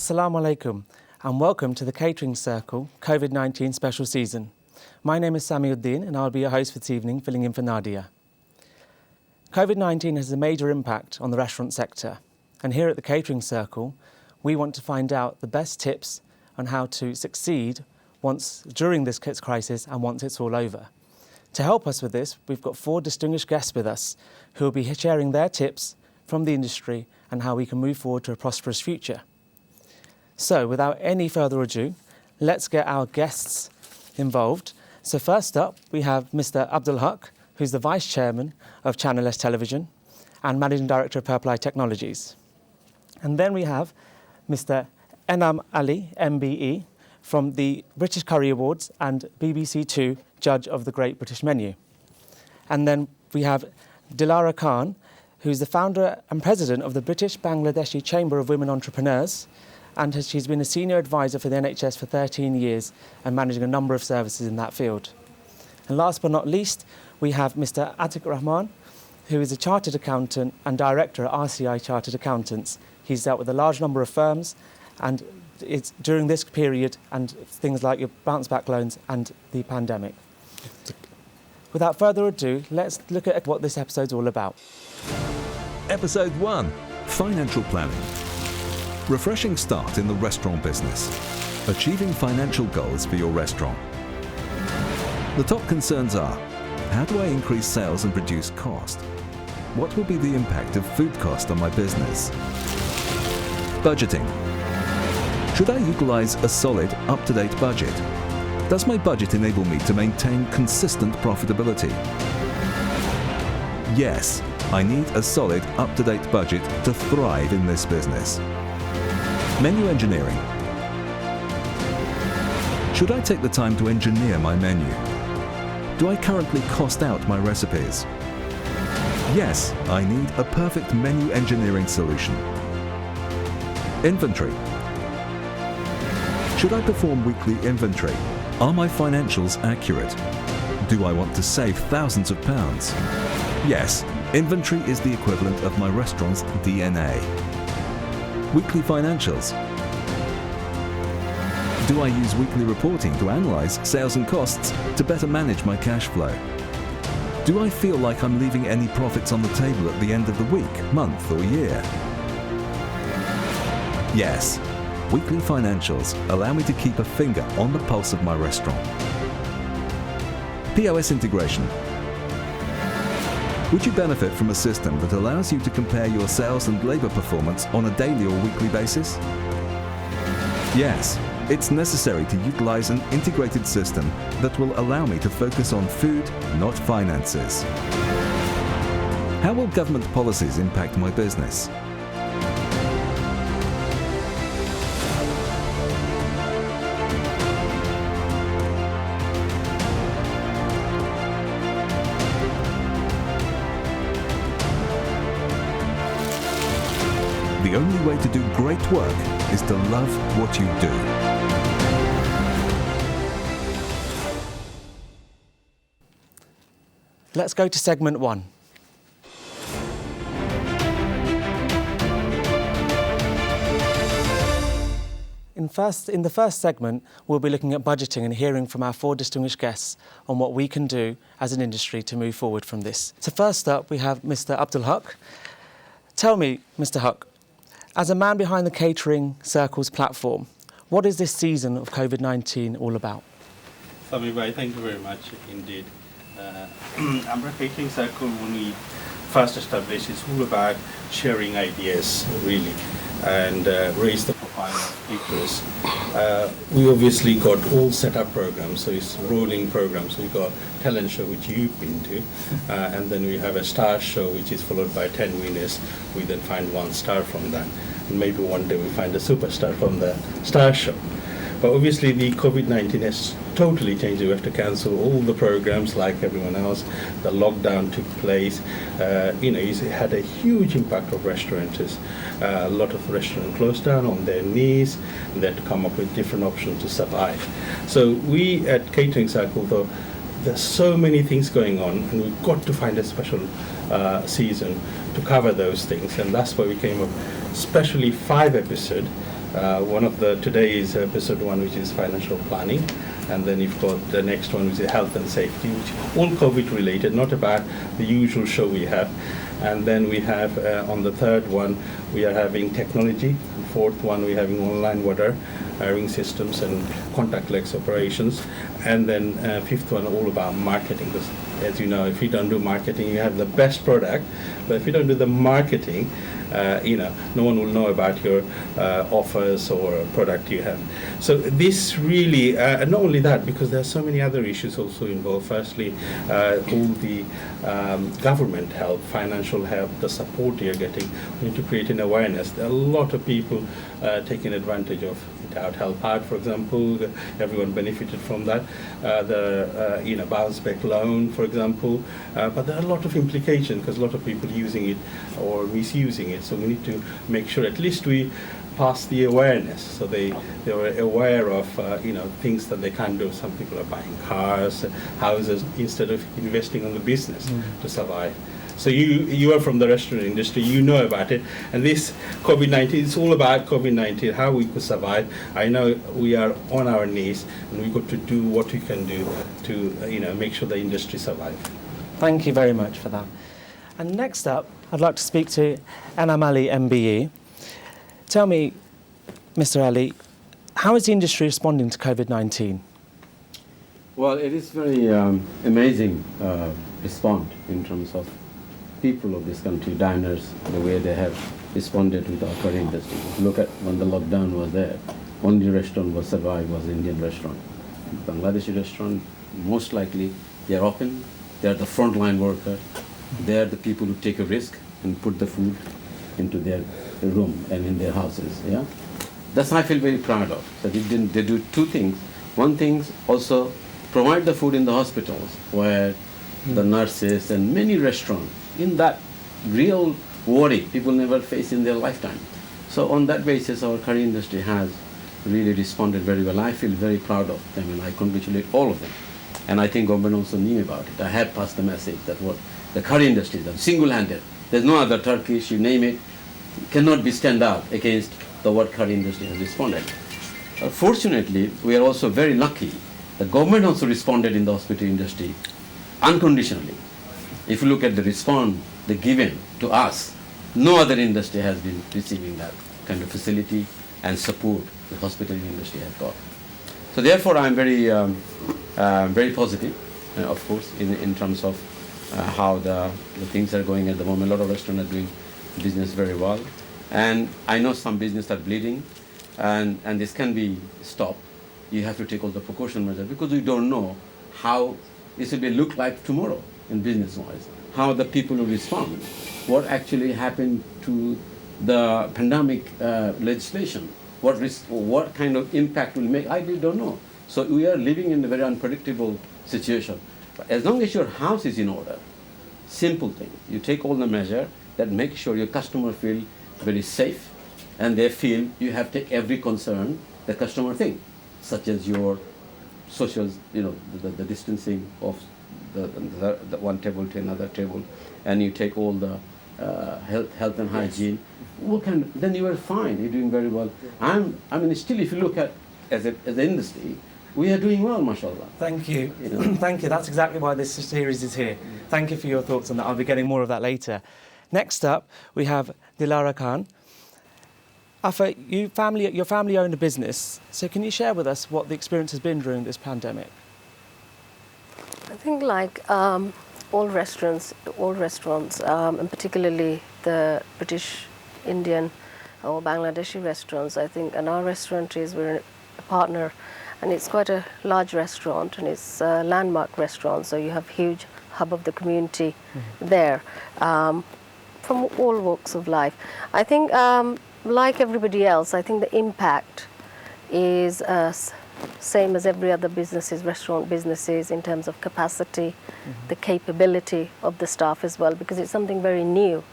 Assalamu alaikum and welcome to the Catering Circle COVID-19 special season. My name is Samiuddin and I'll be your host for this evening, filling in for Nadia. COVID-19 has a major impact on the restaurant sector, and here at the Catering Circle we want to find out the best tips on how to succeed during this crisis and once it's all over. To help us with this, we've got 4 distinguished guests with us who will be sharing their tips from the industry and how we can move forward to a prosperous future. So without any further ado, let's get our guests involved. So first up, we have Mr. Abdul Haq, who's the Vice Chairman of Channel S Television and Managing Director of Purple Eye Technologies. And then we have Mr. Enam Ali, MBE, from the British Curry Awards and BBC Two Judge of the Great British Menu. And then we have Dilara Khan, who's the founder and president of the British Bangladeshi Chamber of Women Entrepreneurs, and she's been a senior advisor for the NHS for 13 years and managing a number of services in that field. And last but not least, we have Mr. Atiq Rahman, who is a chartered accountant and director at RCI Chartered Accountants. He's dealt with a large number of firms, and it's during this period and things like your bounce back loans and the pandemic. Without further ado, let's look at what this episode's all about. Episode 1, Financial Planning. Refreshing start in the restaurant business. Achieving financial goals for your restaurant. The top concerns are, how do I increase sales and reduce cost? What will be the impact of food cost on my business? Budgeting. Should I utilize a solid, up-to-date budget? Does my budget enable me to maintain consistent profitability? Yes, I need a solid, up-to-date budget to thrive in this business. Menu engineering. Should I take the time to engineer my menu? Do I currently cost out my recipes? Yes, I need a perfect menu engineering solution. Inventory. Should I perform weekly inventory? Are my financials accurate? Do I want to save thousands of pounds? Yes, inventory is the equivalent of my restaurant's DNA. Weekly financials. Do I use weekly reporting to analyze sales and costs to better manage my cash flow? Do I feel like I'm leaving any profits on the table at the end of the week, month or year? Yes, weekly financials allow me to keep a finger on the pulse of my restaurant. POS integration. Would you benefit from a system that allows you to compare your sales and labor performance on a daily or weekly basis? Yes, it's necessary to utilize an integrated system that will allow me to focus on food, not finances. How will government policies impact my business? The only way to do great work is to love what you do. Let's go to segment 1. In the first segment, we'll be looking at budgeting and hearing from our 4 distinguished guests on what we can do as an industry to move forward from this. So first up, we have Mr. Abdul Haq. Tell me, Mr. Haq, as a man behind the Catering Circle's platform, what is this season of COVID-19 all about? Sami bhai, thank you very much indeed. Our Catering Circle, when we first established, it's all about sharing ideas, really, and raise the profile of caterers. We obviously got all set up programs, so it's rolling programs. So we've got a talent show, which you've been to, and then we have a star show, which is followed by 10 winners. We then find 1 star from that, and maybe one day we find a superstar from the star show. But obviously the COVID-19 has totally changed. We have to cancel all the programs like everyone else. The lockdown took place. It had a huge impact on restaurants. A lot of restaurants closed down on their knees. They had to come up with different options to survive. So we at Catering Circle thought, there's so many things going on, and we've got to find a special season to cover those things. And that's why we came up, especially 5 episodes One of the today is episode 1, which is financial planning, and then you've got the next one, which is health and safety, which all COVID related, not about the usual show we have. And then we have on the third one, we are having technology. The fourth one, we're having online water hiring systems and contactless operations. And then fifth one, all about marketing. Because as you know, if you don't do marketing, you have the best product. But if you don't do the marketing, no one will know about your offers or product you have. So this really, and not only that, because there are so many other issues also involved. Firstly, all the government help, financial help, the support you're getting. We need to create an awareness. There are a lot of people taking advantage of Help Out, for example. Everyone benefited from that. The bounce back loan, for example. But there are a lot of implications because a lot of people using it or misusing it. So we need to make sure at least we pass the awareness, so they are aware of things that they can't do. Some people are buying cars, houses instead of investing on the business to survive. So you are from the restaurant industry, you know about it, and this COVID-19, it's all about COVID-19, how we could survive. I know we are on our knees, and we've got to do what we can do to make sure the industry survives. Thank you very much for that. And next up, I'd like to speak to Anam Ali, MBE. Tell me, Mr. Ali, how is the industry responding to COVID-19? Well, it is very amazing response in terms of people of this country, diners, the way they have responded to the curry industry. Look at when the lockdown was there, only restaurant was survived was Indian restaurant. Bangladeshi restaurant, most likely they are open, they are the frontline worker, they are the people who take a risk and put the food into their room and in their houses. Yeah, that's I feel very proud of. So they do two things. One thing also provide the food in the hospitals where the nurses and many restaurants in that real worry people never face in their lifetime. So on that basis, our curry industry has really responded very well. I feel very proud of them and I congratulate all of them. And I think government also knew about it. I have passed the message that what the curry industry is single-handed. There's no other Turkish, you name it, cannot be stand out against the what curry industry has responded. Fortunately, we are also very lucky. The government also responded in the hospitality industry unconditionally. If you look at the response they given to us, no other industry has been receiving that kind of facility and support the hospitality industry has got. So therefore, I'm very positive, of course, in terms of how the things are going at the moment. A lot of restaurants are doing business very well. And I know some business are bleeding, and this can be stopped. You have to take all the precaution measures because we don't know how this will look like tomorrow in business-wise, how the people will respond, what actually happened to the pandemic legislation, what kind of impact will make, I really don't know. So we are living in a very unpredictable situation. But as long as your house is in order, simple thing, you take all the measure that make sure your customer feel very safe and they feel you have to take every concern the customer think, such as your social, the distancing of the one table to another table, and you take all the health and hygiene. Then you are fine. You're doing very well. Still, if you look at as an industry, we are doing well, mashallah. Thank you. Thank you. That's exactly why this series is here. Thank you for your thoughts on that. I'll be getting more of that later. Next up, we have Dilara Khan. Afa, your family own a business, so can you share with us what the experience has been during this pandemic? I think like all restaurants, and particularly the British, Indian or Bangladeshi restaurants, I think, and our restaurant we're a partner, and it's quite a large restaurant and it's a landmark restaurant, so you have huge hub of the community there from all walks of life. I think like everybody else, I think the impact is same as every other businesses, restaurant businesses, in terms of capacity, the capability of the staff as well, because it's something very new.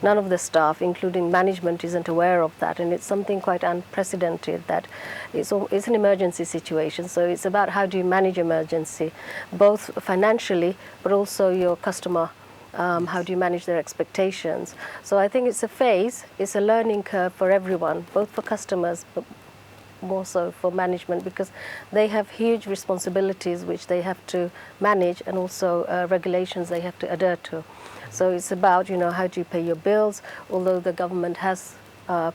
None of the staff, including management, isn't aware of that, and it's something quite unprecedented that it's an emergency situation. So it's about how do you manage emergency, both financially, but also your customer How do you manage their expectations? So I think it's a phase, it's a learning curve for everyone, both for customers, but more so for management, because they have huge responsibilities which they have to manage, and also regulations they have to adhere to. So it's about, how do you pay your bills, although the government has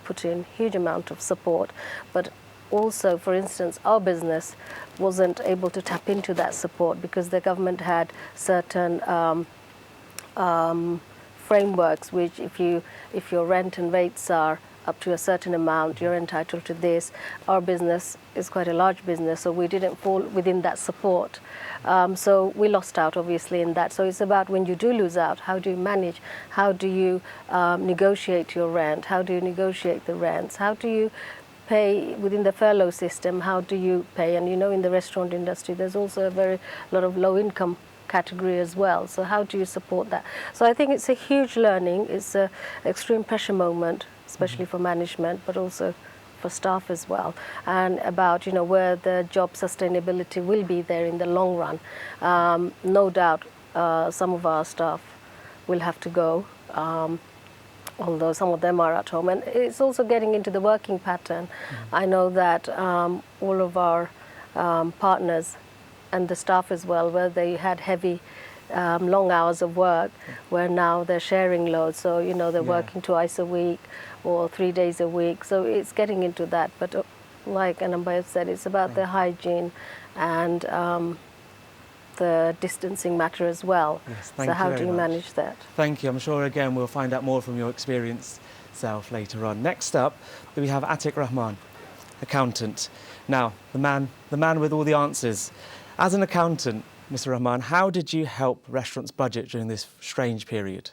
put in huge amount of support, but also, for instance, our business wasn't able to tap into that support because the government had certain frameworks which if your rent and rates are up to a certain amount, you're entitled to this. Our business is quite a large business, so we didn't fall within that support. So we lost out, obviously, in that. So it's about when you do lose out, how do you manage? How do you negotiate your rent? How do you negotiate the rents? How do you pay within the furlough system? How do you pay? And in the restaurant industry, there's also a lot of low-income category as well. So how do you support that? So I think it's a huge learning. It's an extreme pressure moment, especially for management, but also for staff as well, and about where the job sustainability will be there in the long run. No doubt some of our staff will have to go, although some of them are at home, and it's also getting into the working pattern. I know that all of our partners and the staff as well, where they had heavy long hours of work, where now they're sharing loads, so they're working twice a week or 3 days a week. So it's getting into that, but like Anambaya said, it's about the hygiene and the distancing matter as well. Yes, so how do you manage that? Thank you. I'm sure again we'll find out more from your experienced self later on. Next up, we have Atiq Rahman, accountant. Now, the man with all the answers. As an accountant, Mr. Rahman, how did you help restaurants budget during this strange period?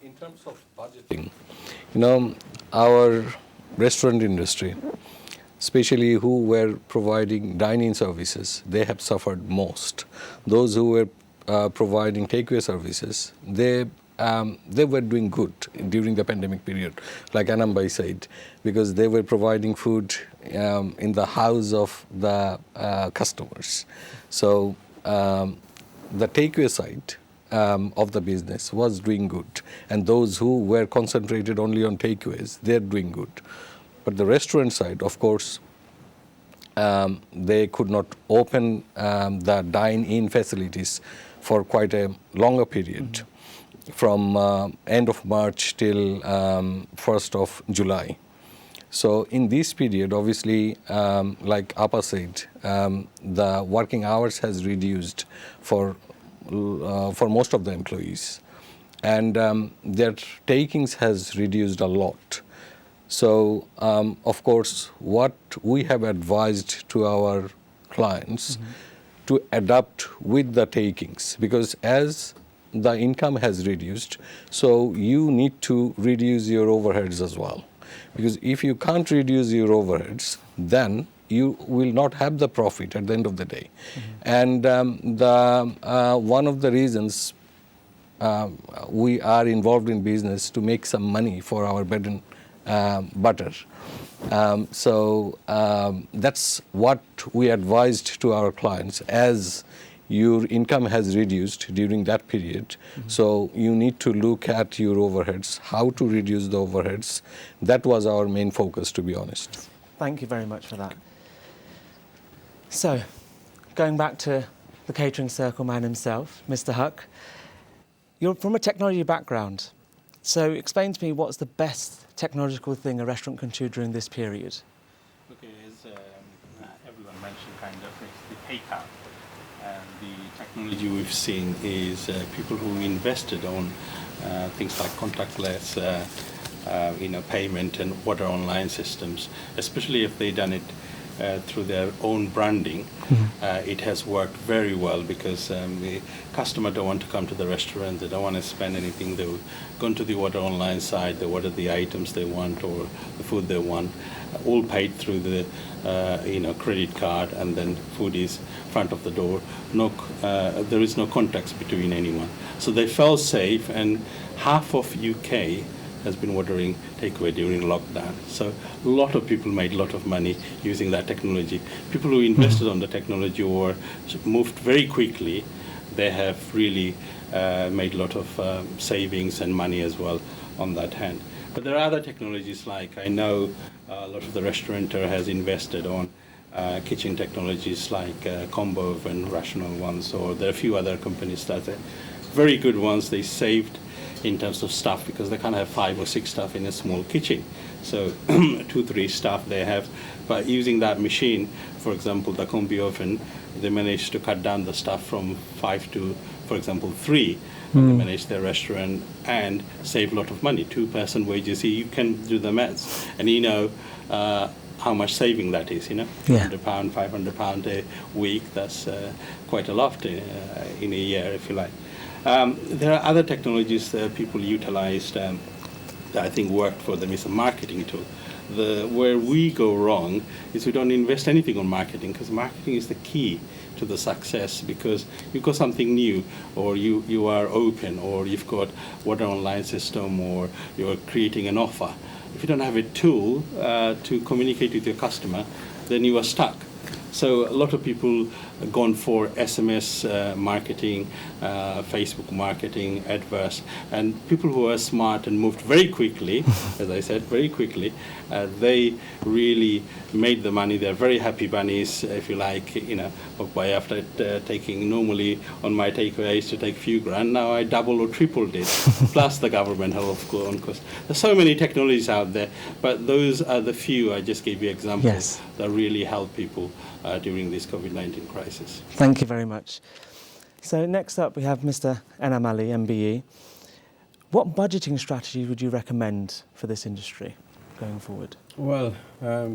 In terms of budgeting, our restaurant industry, especially who were providing dine-in services, they have suffered most. Those who were providing takeaway services, they were doing good during the pandemic period, like Anambay said, because they were providing food in the house of the customers. So the takeaway side of the business was doing good, and those who were concentrated only on takeaways, they're doing good. But the restaurant side, of course, they could not open the dine-in facilities for quite a longer period, from end of March till 1st of July. So in this period, obviously, like Appa said, the working hours has reduced for most of the employees, and their takings has reduced a lot. So, of course, what we have advised to our clients to adapt with the takings, because as the income has reduced, so you need to reduce your overheads as well. Because if you can't reduce your overheads, then you will not have the profit at the end of the day. And one of the reasons we are involved in business to make some money for our bread and butter. So that's what we advised to our clients. As your income has reduced during that period, so you need to look at your overheads, how to reduce the overheads. That was our main focus, to be honest. Thank you very much for that. So, going back to the Catering Circle man himself, Mr. Huck, you're from a technology background. So explain to me what's the best technological thing a restaurant can do during this period? Okay, as everyone mentioned, kind of, it's the takeout. And the technology we've seen is people who invested on things like contactless payment and order online systems, especially if they've done it through their own branding. It has worked very well, because the customer don't want to come to the restaurant, they don't want to spend anything. They will go into the order online site, they order the items they want or the food they want, all paid through the credit card, and then food is front of the door. There is no contacts between anyone. So they felt safe, and half of UK has been ordering takeaway during lockdown. So a lot of people made a lot of money using that technology. People who invested on the technology or moved very quickly, they have really made a lot of savings and money as well on that hand. But there are other technologies, like I know a lot of the restaurateur has invested on kitchen technologies like combo and rational ones, or there are a few other companies that are very good ones. They saved in terms of staff, because they can't have 5 or 6 staff in a small kitchen. So 2-3 staff they have. By using that machine, for example, the combi oven, they managed to cut down the staff from 5 to, for example, 3. They manage their restaurant and save a lot of money. 2-person wages, you can do the maths, and you know how much saving that is, you know. Yeah. £200, £500 a week, that's quite a lot in a year, if you like. There are other technologies that people utilized that I think worked for them, is a marketing tool. Where we go wrong is we don't invest anything on marketing, because marketing is the key to the success, because you've got something new, or you are open, or you've got what online system, or you're creating an offer. If you don't have a tool to communicate with your customer, then you are stuck. So a lot of people have gone for SMS marketing, Facebook marketing, adverts, and people who are smart and moved very quickly, as I said, very quickly, they really made the money. They're very happy bunnies, if you like, you know. By after taking, normally on my takeaway I used to take a few grand, now I double or tripled it, plus the government health cost. There's so many technologies out there, but those are the few I just gave you examples that really help people during this COVID-19 crisis. Thank you very much. So next up we have Mr. Enam Ali, MBE. What budgeting strategy would you recommend for this industry going forward? Well, a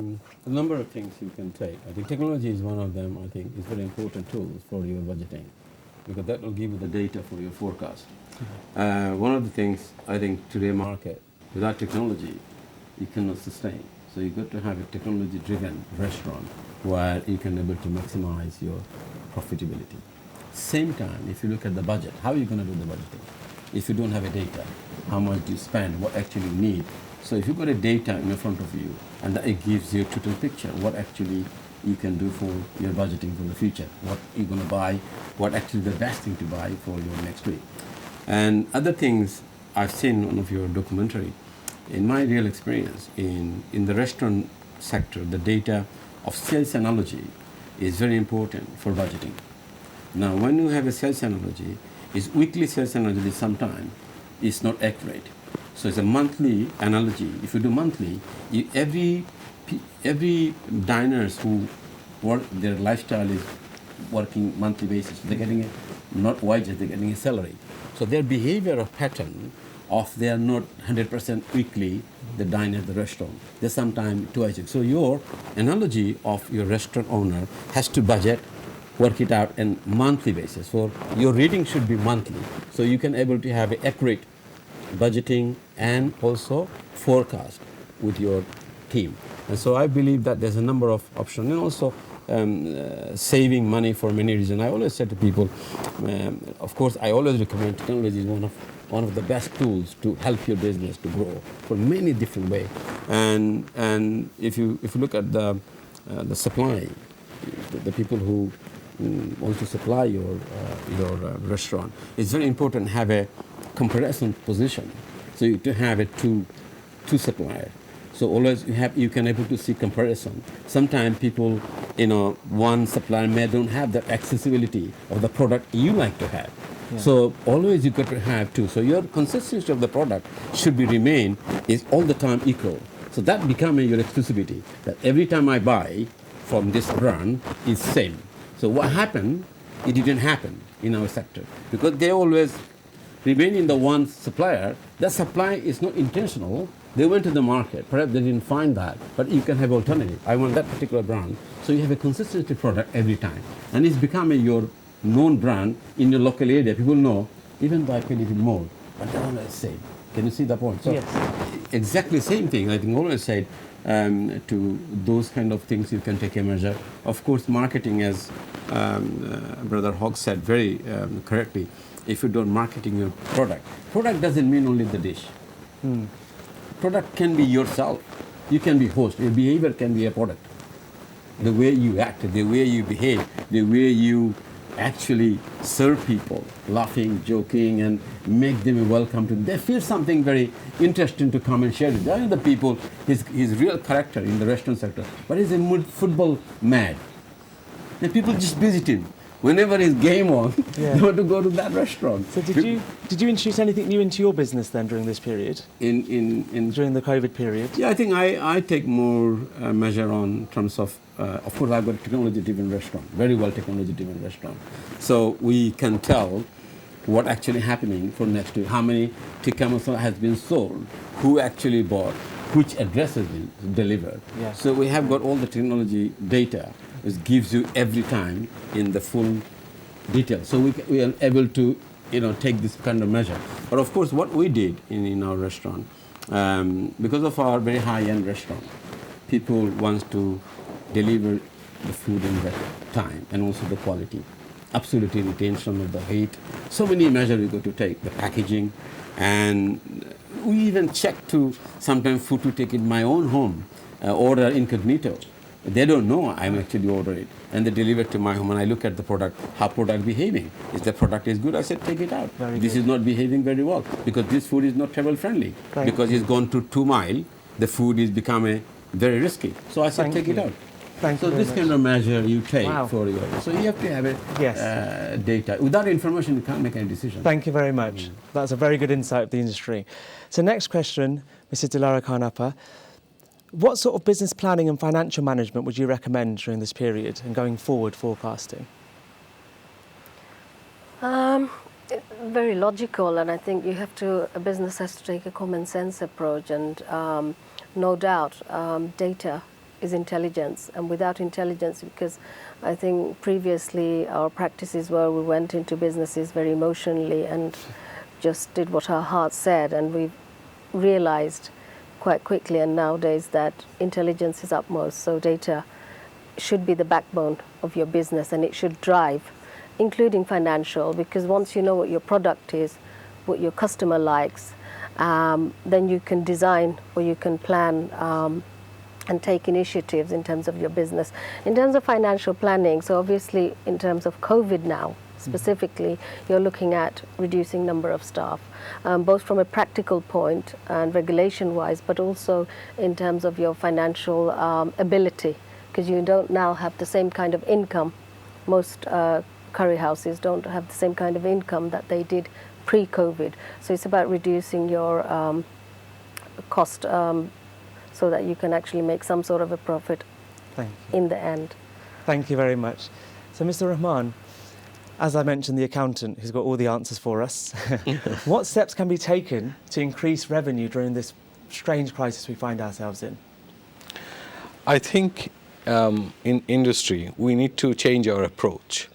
number of things you can take. I think technology is one of them. I think is very important tools for your budgeting, because that will give you the data for your forecast. One of the things I think today market, without technology, you cannot sustain. So you've got to have a technology-driven restaurant where you can be able to maximize your profitability. Same time, if you look at the budget, how are you going to do the budgeting? If you don't have a data, how much do you spend, what actually you need? So if you've got a data in front of you, and that it gives you a total picture, what actually you can do for your budgeting for the future, what you're going to buy, what actually the best thing to buy for your next week. And other things I've seen one of your documentary, in my real experience in the restaurant sector, the data of sales analogy is very important for budgeting. Now, when you have a sales analogy, is weekly sales analogy sometimes is not accurate. So it's a monthly analogy. If you do monthly, every diners who work, their lifestyle is working monthly basis. They're getting not wages, they're getting a salary. So their behavior of pattern of they are not 100% weekly, the dine at the restaurant. They're sometimes twice. So your analogy of your restaurant owner has to budget, work it out on monthly basis. So your reading should be monthly. So you can able to have an accurate budgeting and also forecast with your team. And so I believe that there's a number of options, and also saving money for many reasons. I always say to people, of course, I always recommend technology is one of the best tools to help your business to grow for many different ways. And if you look at the supply, the people who want to supply your restaurant, it's very important to have a comparison position. So to have a two supplier. So always you can able to see comparison. Sometimes people, one supplier may don't have the accessibility of the product you like to have. Yeah. So always you got to have two. So your consistency of the product should be remain is all the time equal. So that becoming your exclusivity. That every time I buy from this brand is same. So what happened? It didn't happen in our sector because they always remain in the one supplier. That supply is not intentional. They went to the market. Perhaps they didn't find that, but you can have alternative. I want that particular brand. So you have a consistency product every time, and it's becoming your known brand in your local area. People know, even though I pay a little more, but they're always same. Can you see the point? So yes. Exactly same thing. I think always said to those kind of things you can take a measure. Of course, marketing, as Brother Hogg said very correctly, if you don't marketing your product doesn't mean only the dish. Product can be yourself. You can be host. Your behavior can be a product. The way you act, the way you behave, the way you actually serve people, laughing, joking, and make them welcome to them. They feel something very interesting to come and share it. They are the people, his real character in the restaurant sector, but he's a football mad. And people just visit him. Whenever his game on, they want to go to that restaurant. So did you introduce anything new into your business then during this period? During the COVID period? Yeah, I think I take more measure on terms of course I've got a technology-driven restaurant, very well technology-driven restaurant. So we can tell what actually happening for next year, how many tikka masala has been sold, who actually bought, which address has been delivered. Yeah. So we have got all the technology data, which gives you every time in the full detail. So we are able to take this kind of measure. But of course what we did in our restaurant, because of our very high-end restaurant, people want to deliver the food in that time and also the quality. Absolutely retention of the heat. So many measures we got to take, the packaging, and we even check to sometimes food to take in my own home, order incognito. They don't know I'm actually ordering it. And they deliver it to my home and I look at the product, how product behaving. If the product is good, I said take it out. This is not behaving very well because this food is not travel friendly. Right. Because it's gone to 2 miles, the food is become very risky. So I said take it out. So this kind of measure you take for your, so you have to have it data. Without information, you can't make any decision. Thank you very much. That's a very good insight of the industry. So next question, Mrs. Dilara Karnappa. What sort of business planning and financial management would you recommend during this period and going forward forecasting? Very logical, and I think a business has to take a common sense approach, and no doubt data is intelligence, and without intelligence, because I think previously our practices were we went into businesses very emotionally and just did what our heart said, and we realized quite quickly and nowadays that intelligence is utmost. So data should be the backbone of your business, and it should drive, including financial, because once you know what your product is, what your customer likes, then you can design or you can plan and take initiatives in terms of your business. In terms of financial planning, so obviously in terms of COVID now, specifically, you're looking at reducing number of staff, both from a practical point and regulation-wise, but also in terms of your financial ability, because you don't now have the same kind of income. Most curry houses don't have the same kind of income that they did pre-COVID. So it's about reducing your cost so that you can actually make some sort of a profit in the end. Thank you very much. So Mr. Rahman, as I mentioned, the accountant who's got all the answers for us, what steps can be taken to increase revenue during this strange crisis we find ourselves in? I think in industry, we need to change our approach.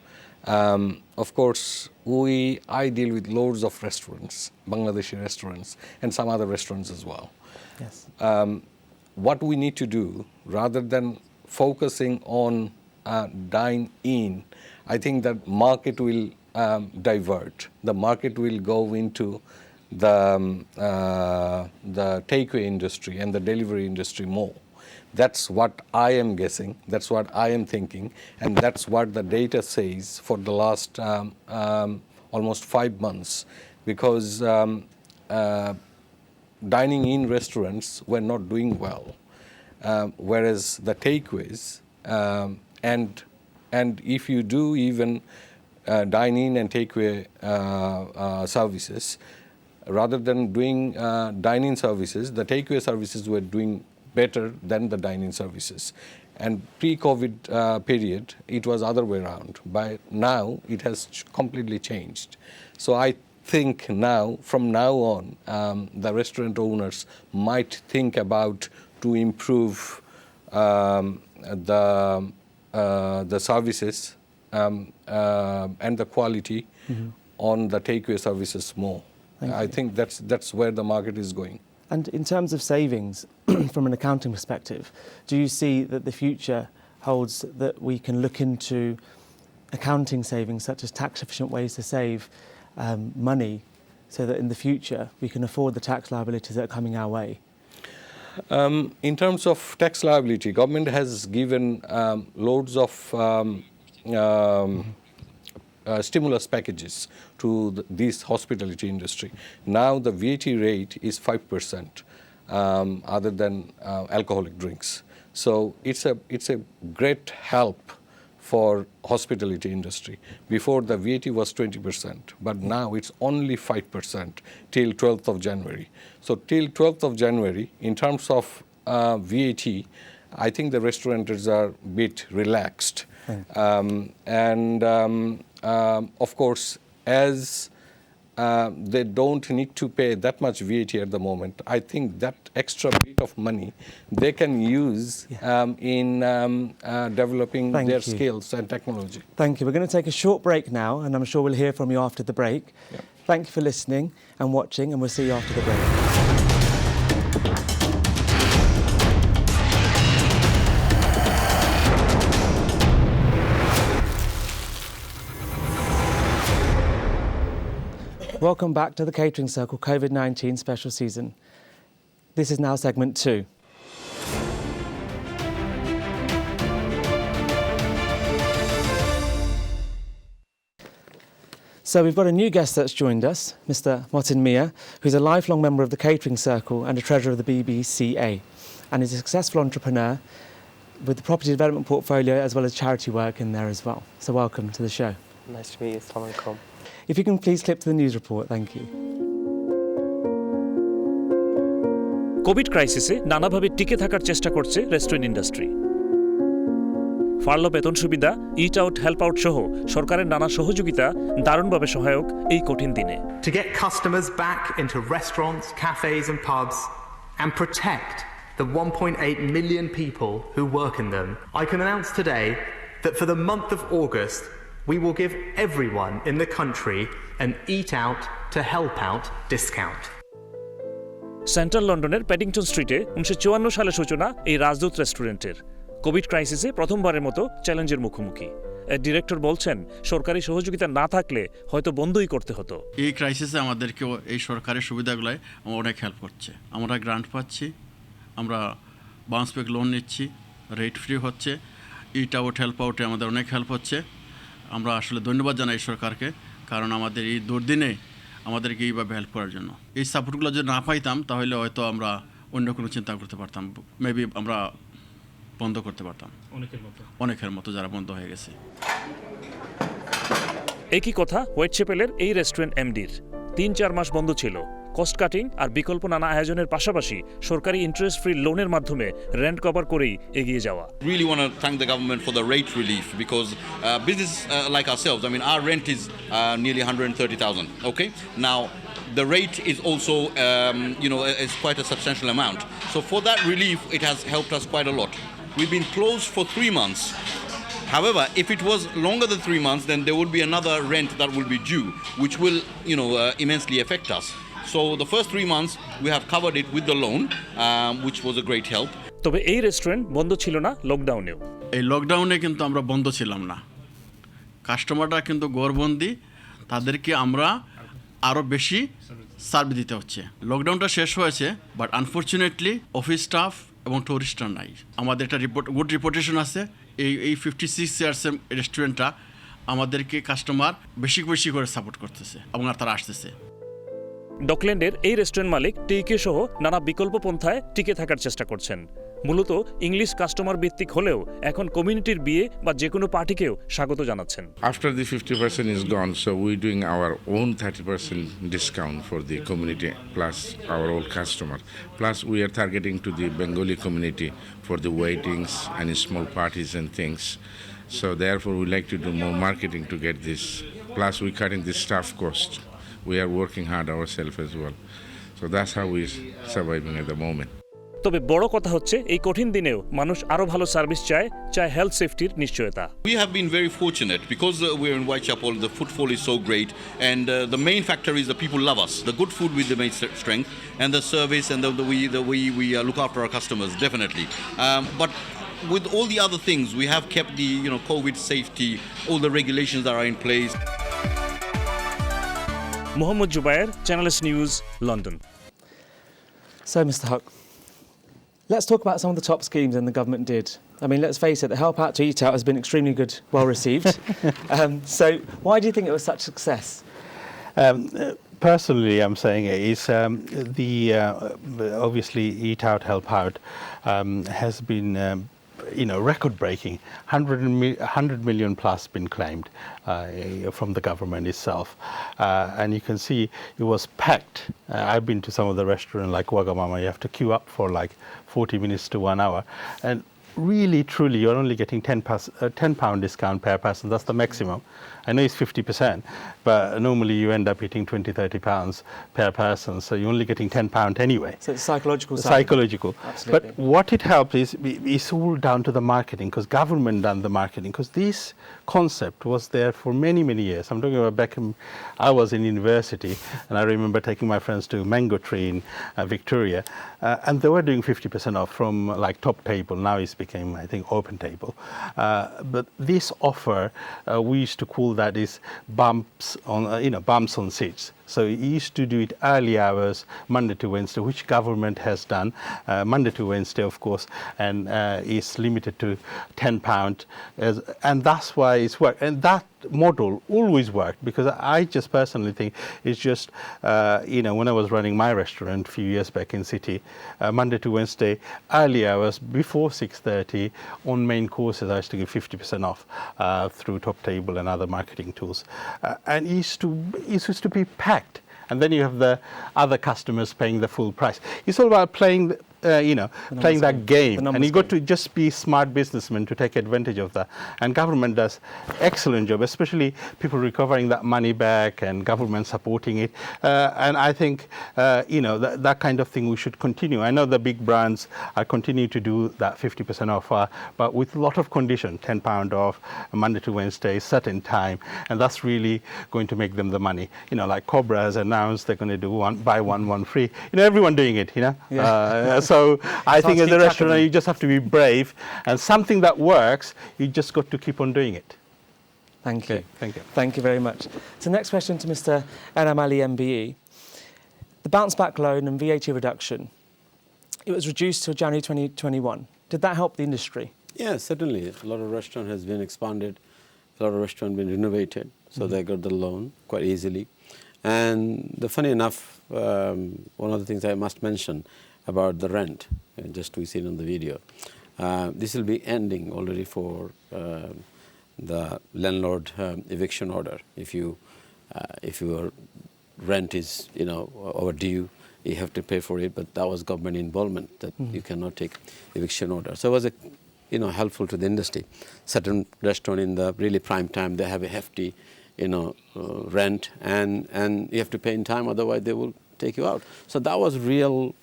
Of course, I deal with loads of restaurants, Bangladeshi restaurants, and some other restaurants as well. Yes. What we need to do, rather than focusing on dine in, I think that market will divert. The market will go into the takeaway industry and the delivery industry more. That's what I am guessing, that's what I am thinking, and that's what the data says for the last almost 5 months, because dining in restaurants were not doing well, whereas the takeaways and if you do even dine in and takeaway services, rather than doing dine-in services, the takeaway services were doing better than the dine-in services. And pre-COVID period, it was other way around. By now, it has completely changed. So I think now, from now on, the restaurant owners might think about to improve the services and the quality on the takeaway services more. I think that's where the market is going. And in terms of savings, from an accounting perspective, do you see that the future holds that we can look into accounting savings, such as tax-efficient ways to save money, so that in the future we can afford the tax liabilities that are coming our way? In terms of tax liability, government has given loads of stimulus packages to this hospitality industry. Now the VAT rate is 5%, other than alcoholic drinks. So it's a great help for hospitality industry. Before the VAT was 20%, but now it's only 5% till 12th of January. So till 12th of January, in terms of VAT, I think the restaurateurs are a bit relaxed. Of course, as they don't need to pay that much VAT at the moment, I think that extra bit of money they can use in developing their skills and technology. Thank you. We're going to take a short break now, and I'm sure we'll hear from you after the break. Yep. Thank you for listening and watching, and we'll see you after the break. Welcome back to the Catering Circle COVID-19 special season. This is now segment 2. So we've got a new guest that's joined us, Mr. Motin Mia, who's a lifelong member of the Catering Circle and a treasurer of the BBCA, and is a successful entrepreneur with the property development portfolio as well as charity work in there as well. So welcome to the show. Nice to meet you. Assalamu alaikum. If you can please clip to the news report, thank you. Covid ক্রাইসিসে নানাভাবে টিকে থাকার চেষ্টা করছে restaurant industry. Farlow বেতন সুবিধা, it out, help out সহ সরকারের নানা সহযোগিতা দারুণভাবে সহায়ক এই কঠিন দিনে। To get customers back into restaurants, cafes and pubs and protect the 1.8 million people who work in them, I can announce today that for the month of August, we will give everyone in the country an eat out to help out discount. Central লন্ডনের Paddington স্ট্রিটে 1954 সালে সূচনা এই রাজদূত রেস্টুরেন্টের। Covid ক্রাইসিসে প্রথমবারের মতো চ্যালেঞ্জের মুখোমুখি। এর ডিরেক্টর বলছেন, সরকারি সহযোগিতা না থাকলে হয়তো বন্ধই করতে হতো। এই ক্রাইসিসে আমাদেরকেও এই সরকারি সুবিধাগুলোই অনেক হেল্প করছে। আমরা গ্রান্ট পাচ্ছি, আমরা বাউন্স ব্যাক লোন নিচ্ছি, রেট ফ্রি হচ্ছে, ইট আউট হেল্প আউটে আমাদের অনেক হেল্প হচ্ছে। আমরা আসলে ধন্যবাদ জানাই সরকারকে, কারণ আমাদের এই দুর্দিনে আমাদেরকে এইভাবে হেল্প করার জন্য। এই সাপোর্টগুলো যদি না পাইতাম তাহলে হয়তো আমরা অন্য কোনো চিন্তা করতে পারতাম, মেবি আমরা বন্ধ করতে পারতাম অনেকের মতো যারা বন্ধ হয়ে গেছে। একই কথা হোয়াইট চ্যাপেলের এই রেস্টুরেন্ট এমডির। 3-4 মাস বন্ধ ছিল। কস্ট কাটিং আর বিকল্প নানা আয়োজনের পাশাপাশি সরকারি ইন্টারেস্ট ফ্রি লোনের মাধ্যমে রেন্ট কভার করেই এগিয়ে যাওয়া। Really want to thank the government for the rate relief because business like ourselves, I mean our rent is nearly 130,000. Okay, now the rate is also is quite a substantial amount. So for that relief, it has helped us quite a lot. We've been closed for 3 months. However, if it was longer than 3 months, then there would be another rent that will be due, which will immensely affect us. So the first 3 months we have covered it with the loan, which was a great help. তবে এই restaurant বন্ধ ছিল না লকডাউনেও। এই লকডাউনে কিন্তু আমরা বন্ধ ছিলাম না। কাস্টমাররা কিন্তু ঘরবন্দি, তাদেরকে আমরা আরও বেশি সার্ভিস দিতে হচ্ছে। লকডাউনটা শেষ হয়েছে, বাট আনফর্চুনেটলি অফিস স্টাফ এবং টুরিস্টরা নাই। আমাদের একটা গুড রিপুটেশন আছে। এই 56 ইয়ার্সের রেস্টুরেন্টটা আমাদেরকে কাস্টমার বেশি বেশি করে সাপোর্ট করতেছে এবং তারা আসতেছে। ডকল্যান্ডের এই রেস্টুরেন্ট মালিক টিকে সহ নানা বিকল্প পন্থায় টিকে থাকার চেষ্টা করছেন। মূলত ইংলিশ কাস্টমার ভিত্তিক হলেও এখন কমিউনিটির বিয়ে বা যে কোনো পার্টিকেও স্বাগত জানাচ্ছেন। After the 50% is gone, so we're doing our own 30% discount for the community plus our old customer. Plus we are targeting to the Bengali community for the weddings and small parties and things. So therefore we like to do more marketing to get this. Plus we're cutting the staff cost. We are working hard ourselves as well. So that's how we're surviving at the moment. তবে বড় কথা হচ্ছে এই কঠিন দিনেও মানুষ আরো ভালো সার্ভিস চায় হেলথ সেফটির নিশ্চয়তা। We have been very fortunate because we're in Whitechapel, the footfall is so great, and the main factor is that people love us. The good food with the main strength, and the service, and the way we look after our customers, definitely. But with all the other things, we have kept the COVID safety, all the regulations that are in place. Mohammad Jubair, Channel S News, London. So, Mr. Huck, Let's talk about some of the top schemes and the government did. I mean, let's face it, the Help Out to Eat Out has been extremely good, well received. So why do you think it was such a success? Personally, I'm saying is obviously Eat Out, Help Out has been record-breaking. 100 million plus been claimed from the government itself, and you can see it was packed. I've been to some of the restaurants like Wagamama. You have to queue up for like 40 minutes to 1 hour, and really, truly, you're only getting £10 discount per person. That's the maximum. I know it's 50%, but normally you end up eating £20-30 per person, so you're only getting £10 anyway. So it's psychological. Psychological. Absolutely. But what it helps is it's all down to the marketing, because government done the marketing, because this concept was there for many, many years. I'm talking about back in, I was in university, and I remember taking my friends to Mango Tree in Victoria, and they were doing 50% off from like Top Table. Now it's became, I think, Open Table. But this offer, we used to call that is bumps on seats. So you used to do it early hours, Monday to Wednesday, which government has done, Monday to Wednesday, of course, and is limited to £10. And that's why it's worked. And that model always worked, because I just personally think it's just, when I was running my restaurant a few years back in City, Monday to Wednesday, early hours, before 6:30, on main courses, I used to give 50% off through Top Table and other marketing tools. And it used to be packed. And then you have the other customers paying the full price. It's all about playing playing that game, and you got to just be smart businessmen to take advantage of that. And government does excellent job, especially people recovering that money back and government supporting it. And I think that kind of thing we should continue. I know the big brands are continuing to do that 50% off, but with a lot of condition, £10 off, Monday to Wednesday, certain time, and that's really going to make them the money. Like Cobra has announced they're going to do buy one free. Everyone doing it. Yeah. So I think as a restaurant, you just have to be brave, and something that works, you just got to keep on doing it. Thank you. Okay, thank you. Thank you very much. So next question to Mr. Enam Ali MBE. The bounce back loan and VAT reduction, it was reduced till January 2021. Did that help the industry? Yeah, certainly. A lot of restaurant has been expanded, a lot of restaurant been renovated, so they got the loan quite easily. And funny enough, one of the things I must mention about the rent, just to see it on the video. This will be ending already for the landlord eviction order. If your rent is overdue, you have to pay for it. But that was government involvement that you cannot take eviction order. So it was helpful to the industry. Certain restaurant in the really prime time, they have a hefty rent, and you have to pay in time, otherwise they will take you out. So that was real.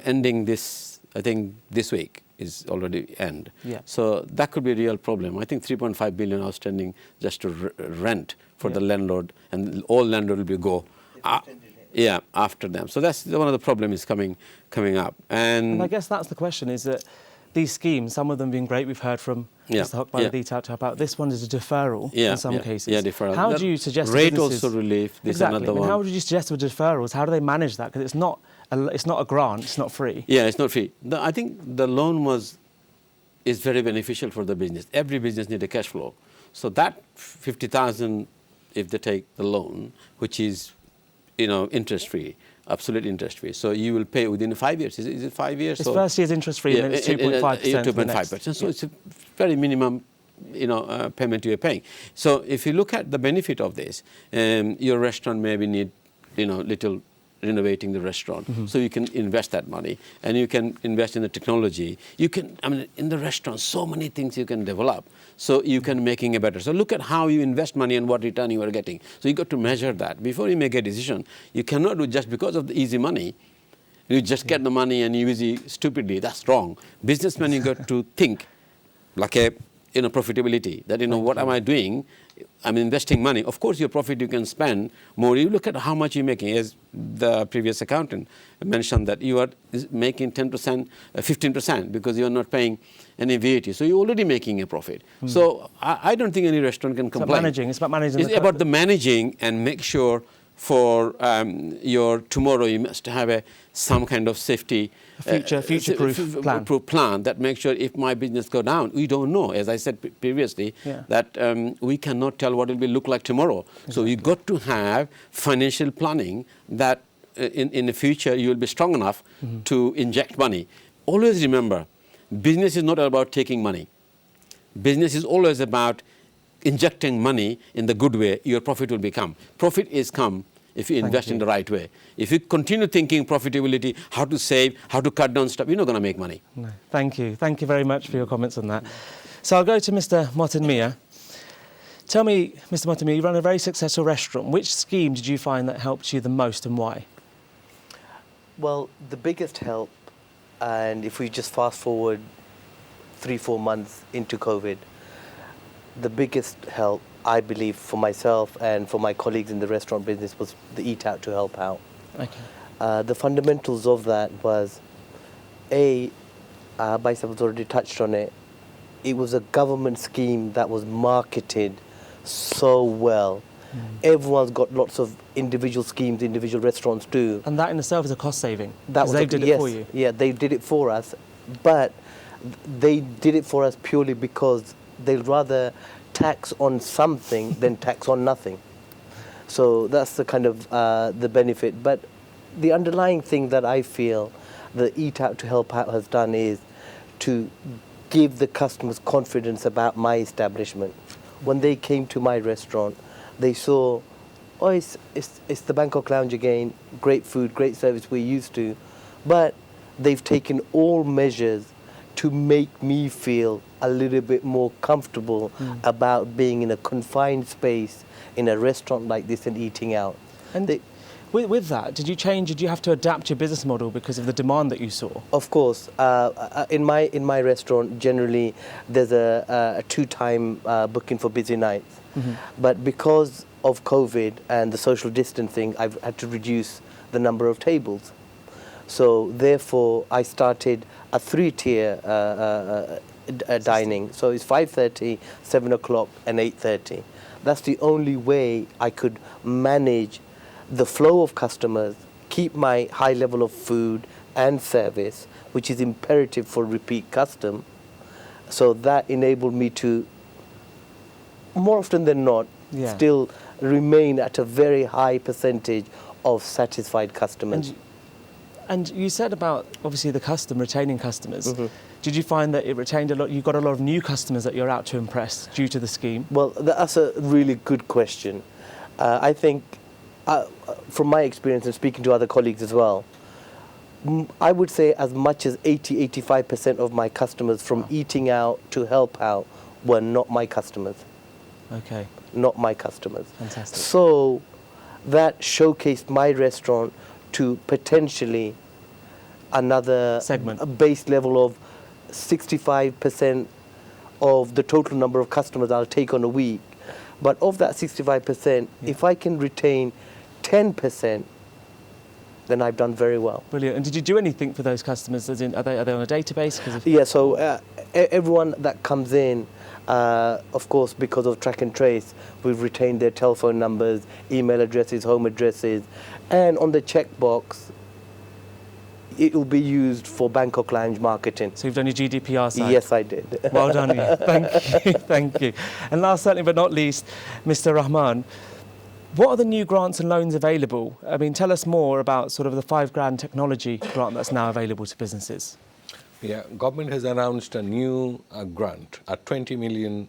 Ending this, I think this week is already end. Yeah. So that could be a real problem. I think 3.5 billion outstanding just to rent for the landlord, and all landlord will be go. After them. So that's one of the problems coming up. And I guess that's the question: is that these schemes, some of them being great. We've heard from Mr. Hook by the detail to help out. This one is a deferral in some cases. Yeah, deferral. How do you suggest rate also relief? This exactly. Another one. How would you suggest with deferrals? How do they manage that? Because it's not a grant. It's not free. Yeah, it's not free. I think the loan is very beneficial for the business. Every business needs a cash flow. So that 50,000, if they take the loan, which is interest free. Absolutely interest free. So you will pay within 5 years. Is it 5 years? It's first year's interest free, and then it's 2.5%. 2.5%. So it's a very minimum, payment you're paying. So if you look at the benefit of this, your restaurant maybe need, little renovating the restaurant. So you can invest that money, and you can invest in the technology. You can, in the restaurant, so many things you can develop. So you can making it better. So look at how you invest money and what return you are getting. So you got to measure that before you make a decision. You cannot do just because of the easy money. You just get the money and you use it stupidly. That's wrong. Businessmen, you got to think like a profitability. That what am I doing? I'm investing money. Of course, your profit you can spend more. You look at how much you're making. As the previous accountant mentioned, that you are making 10%, 15% because you are not paying any VAT. So you're already making a profit. So I don't think any restaurant can complain. It's about managing. It's about the managing and make sure for your tomorrow. You must have some kind of safety future-proof plan. Plan that makes sure if my business go down, we don't know. As I said previously, that we cannot tell what it will look like tomorrow. Exactly. So you got to have financial planning that in the future you will be strong enough to inject money. Always remember, business is not about taking money. Business is always about injecting money in the good way. Your profit will become. Profit is come if you invest in the right way. If you continue thinking profitability, how to save, how to cut down stuff, you're not going to make money. No. Thank you. Thank you very much for your comments on that. So I'll go to Mr. Motinmia. Tell me, Mr. Motinmia, you run a very successful restaurant. Which scheme did you find that helped you the most and why? Well, the biggest help, and if we just fast forward 3-4 months into COVID, the biggest help, I believe, for myself and for my colleagues in the restaurant business was the Eat Out to Help Out. Okay. The fundamentals of that was, Baisab's already touched on it, it was a government scheme that was marketed so well. Everyone's got lots of individual schemes, individual restaurants do. And that in itself is a cost saving. They did it for you. Yeah, they did it for us, but they did it for us purely because they'd rather tax on something than tax on nothing. So that's the kind of the benefit. But the underlying thing that I feel the Eat Out to Help Out has done is to give the customers confidence about my establishment. When they came to my restaurant, they saw, oh, it's the Bangkok Lounge again, great food, great service we're used to, but they've taken all measures to make me feel a little bit more comfortable about being in a confined space in a restaurant like this and eating out. And with that, did you have to adapt your business model because of the demand that you saw? Of course. In my restaurant, generally, there's a 2-time booking for busy nights. But because of COVID and the social distancing, I've had to reduce the number of tables. So therefore, I started a 3-tier dining. So it's 5:30, 7 o'clock, and 8:30. That's the only way I could manage the flow of customers, keep my high level of food and service, which is imperative for repeat custom. So that enabled me to, more often than not, still remain at a very high percentage of satisfied customers. And you said about, obviously, the retaining customers. Did you find that it retained a lot? You got a lot of new customers that you're out to impress due to the scheme? Well, that's a really good question. I think, from my experience and speaking to other colleagues as well, I would say as much as 80-85% of my customers from eating out to help out were not my customers. Okay. Not my customers. Fantastic. So that showcased my restaurant to potentially another segment, a base level of 65% of the total number of customers I'll take on a week. But of that 65%, if I can retain 10%, then I've done very well. Brilliant. And did you do anything for those customers? As in, are they on a database? Yeah, so everyone that comes in, of course, because of track and trace, we've retained their telephone numbers, email addresses, home addresses, and on the checkbox, it will be used for Bangkok Lounge marketing. So you've done your GDPR side? Yes, I did. Well done, you. Thank you. Thank you. And last, certainly but not least, Mr. Rahman, what are the new grants and loans available? I mean, tell us more about sort of the $5,000 technology grant that's now available to businesses. Yeah, government has announced a new grant, a 20 million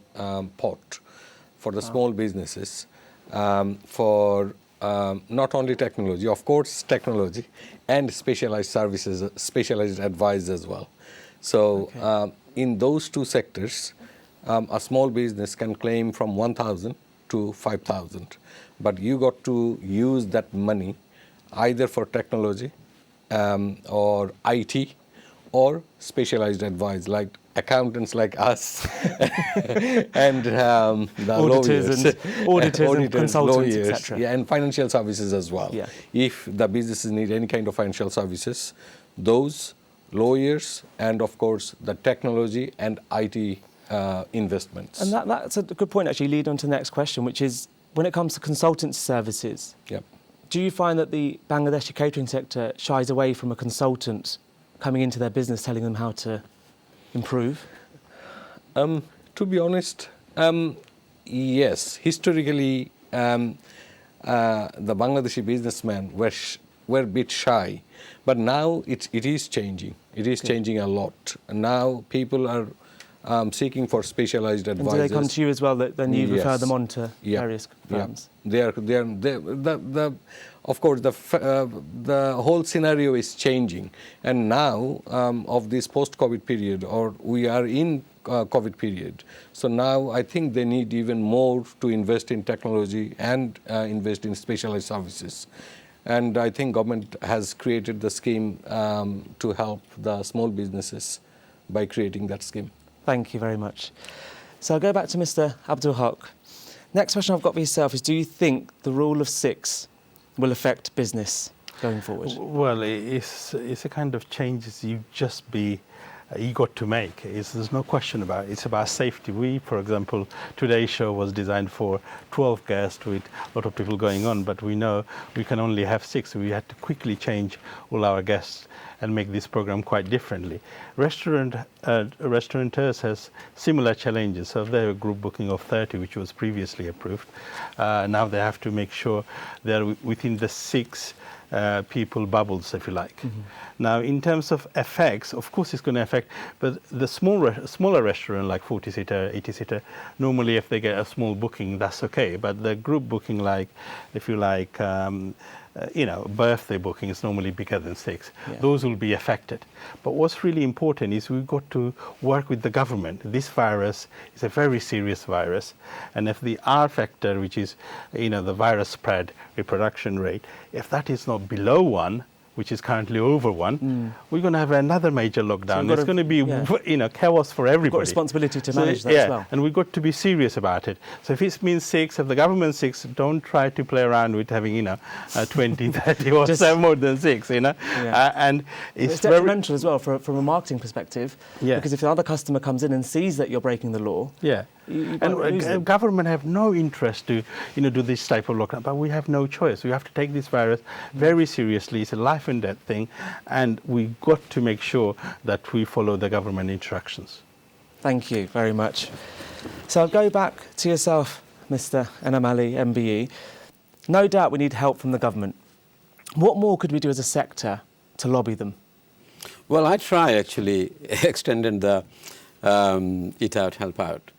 pot for the small businesses for not only technology, of course technology, and specialized services, specialized advice as well. So in those two sectors, a small business can claim from 1,000 to 5,000. But you got to use that money either for technology or IT or specialized advice like accountants like us and the auditors and consultants, etc. Yeah, and financial services as well. Yeah. If the businesses need any kind of financial services, those lawyers and of course the technology and IT investments. And that's a good point, actually, lead on to the next question, which is when it comes to consultancy services, Do you find that the Bangladeshi catering sector shies away from a consultant coming into their business telling them how to improve? To be honest, yes. Historically, the Bangladeshi businessmen were a bit shy, but now it is changing. It is changing a lot. Now people are seeking for specialized advisors. And do they come to you as well? Then you refer them on to various firms. Of course, the whole scenario is changing, and now of this post-COVID period, or we are in COVID period. So now I think they need even more to invest in technology and invest in specialized services. And I think government has created the scheme to help the small businesses by creating that scheme. Thank you very much. So I'll go back to Mr. Abdul Haq. Next question I've got for yourself is, do you think the rule of 6 will affect business going forward? Well, it's a kind of changes you got to make. There's no question about it. It's about safety. We, for example, today's show was designed for 12 guests with a lot of people going on, but we know we can only have 6. We had to quickly change all our guests and make this program quite differently. Restaurateurs has similar challenges. So they have a group booking of 30, which was previously approved. Now they have to make sure they're within the 6 people bubbles, if you like. Mm-hmm. Now, in terms of effects, of course it's going to affect, but the smaller restaurant, like 40-seater, 80-seater, normally if they get a small booking, that's okay. But the group booking, like, if you like, birthday booking is normally bigger than 6. Yeah. Those will be affected. But what's really important is we've got to work with the government. This virus is a very serious virus. And if the R factor, which is, the virus spread, reproduction rate, if that is not below 1, which is currently over 1, we're going to have another major lockdown. So it's going to be, chaos for everybody. We've got responsibility to manage that as well. And we've got to be serious about it. So if it means 6, if the government 6, don't try to play around with having, 20, 30 or so more than 6, and it's detrimental as well from a marketing perspective, because if the other customer comes in and sees that you're breaking the law, and government have no interest to, do this type of lockdown, but we have no choice. We have to take this virus very seriously. It's a life and death thing, and we've got to make sure that we follow the government instructions. Thank you very much. So I'll go back to yourself, Mr. Enamali, MBE. No doubt we need help from the government. What more could we do as a sector to lobby them? Well, I try actually extending the Eat Out, Help Out.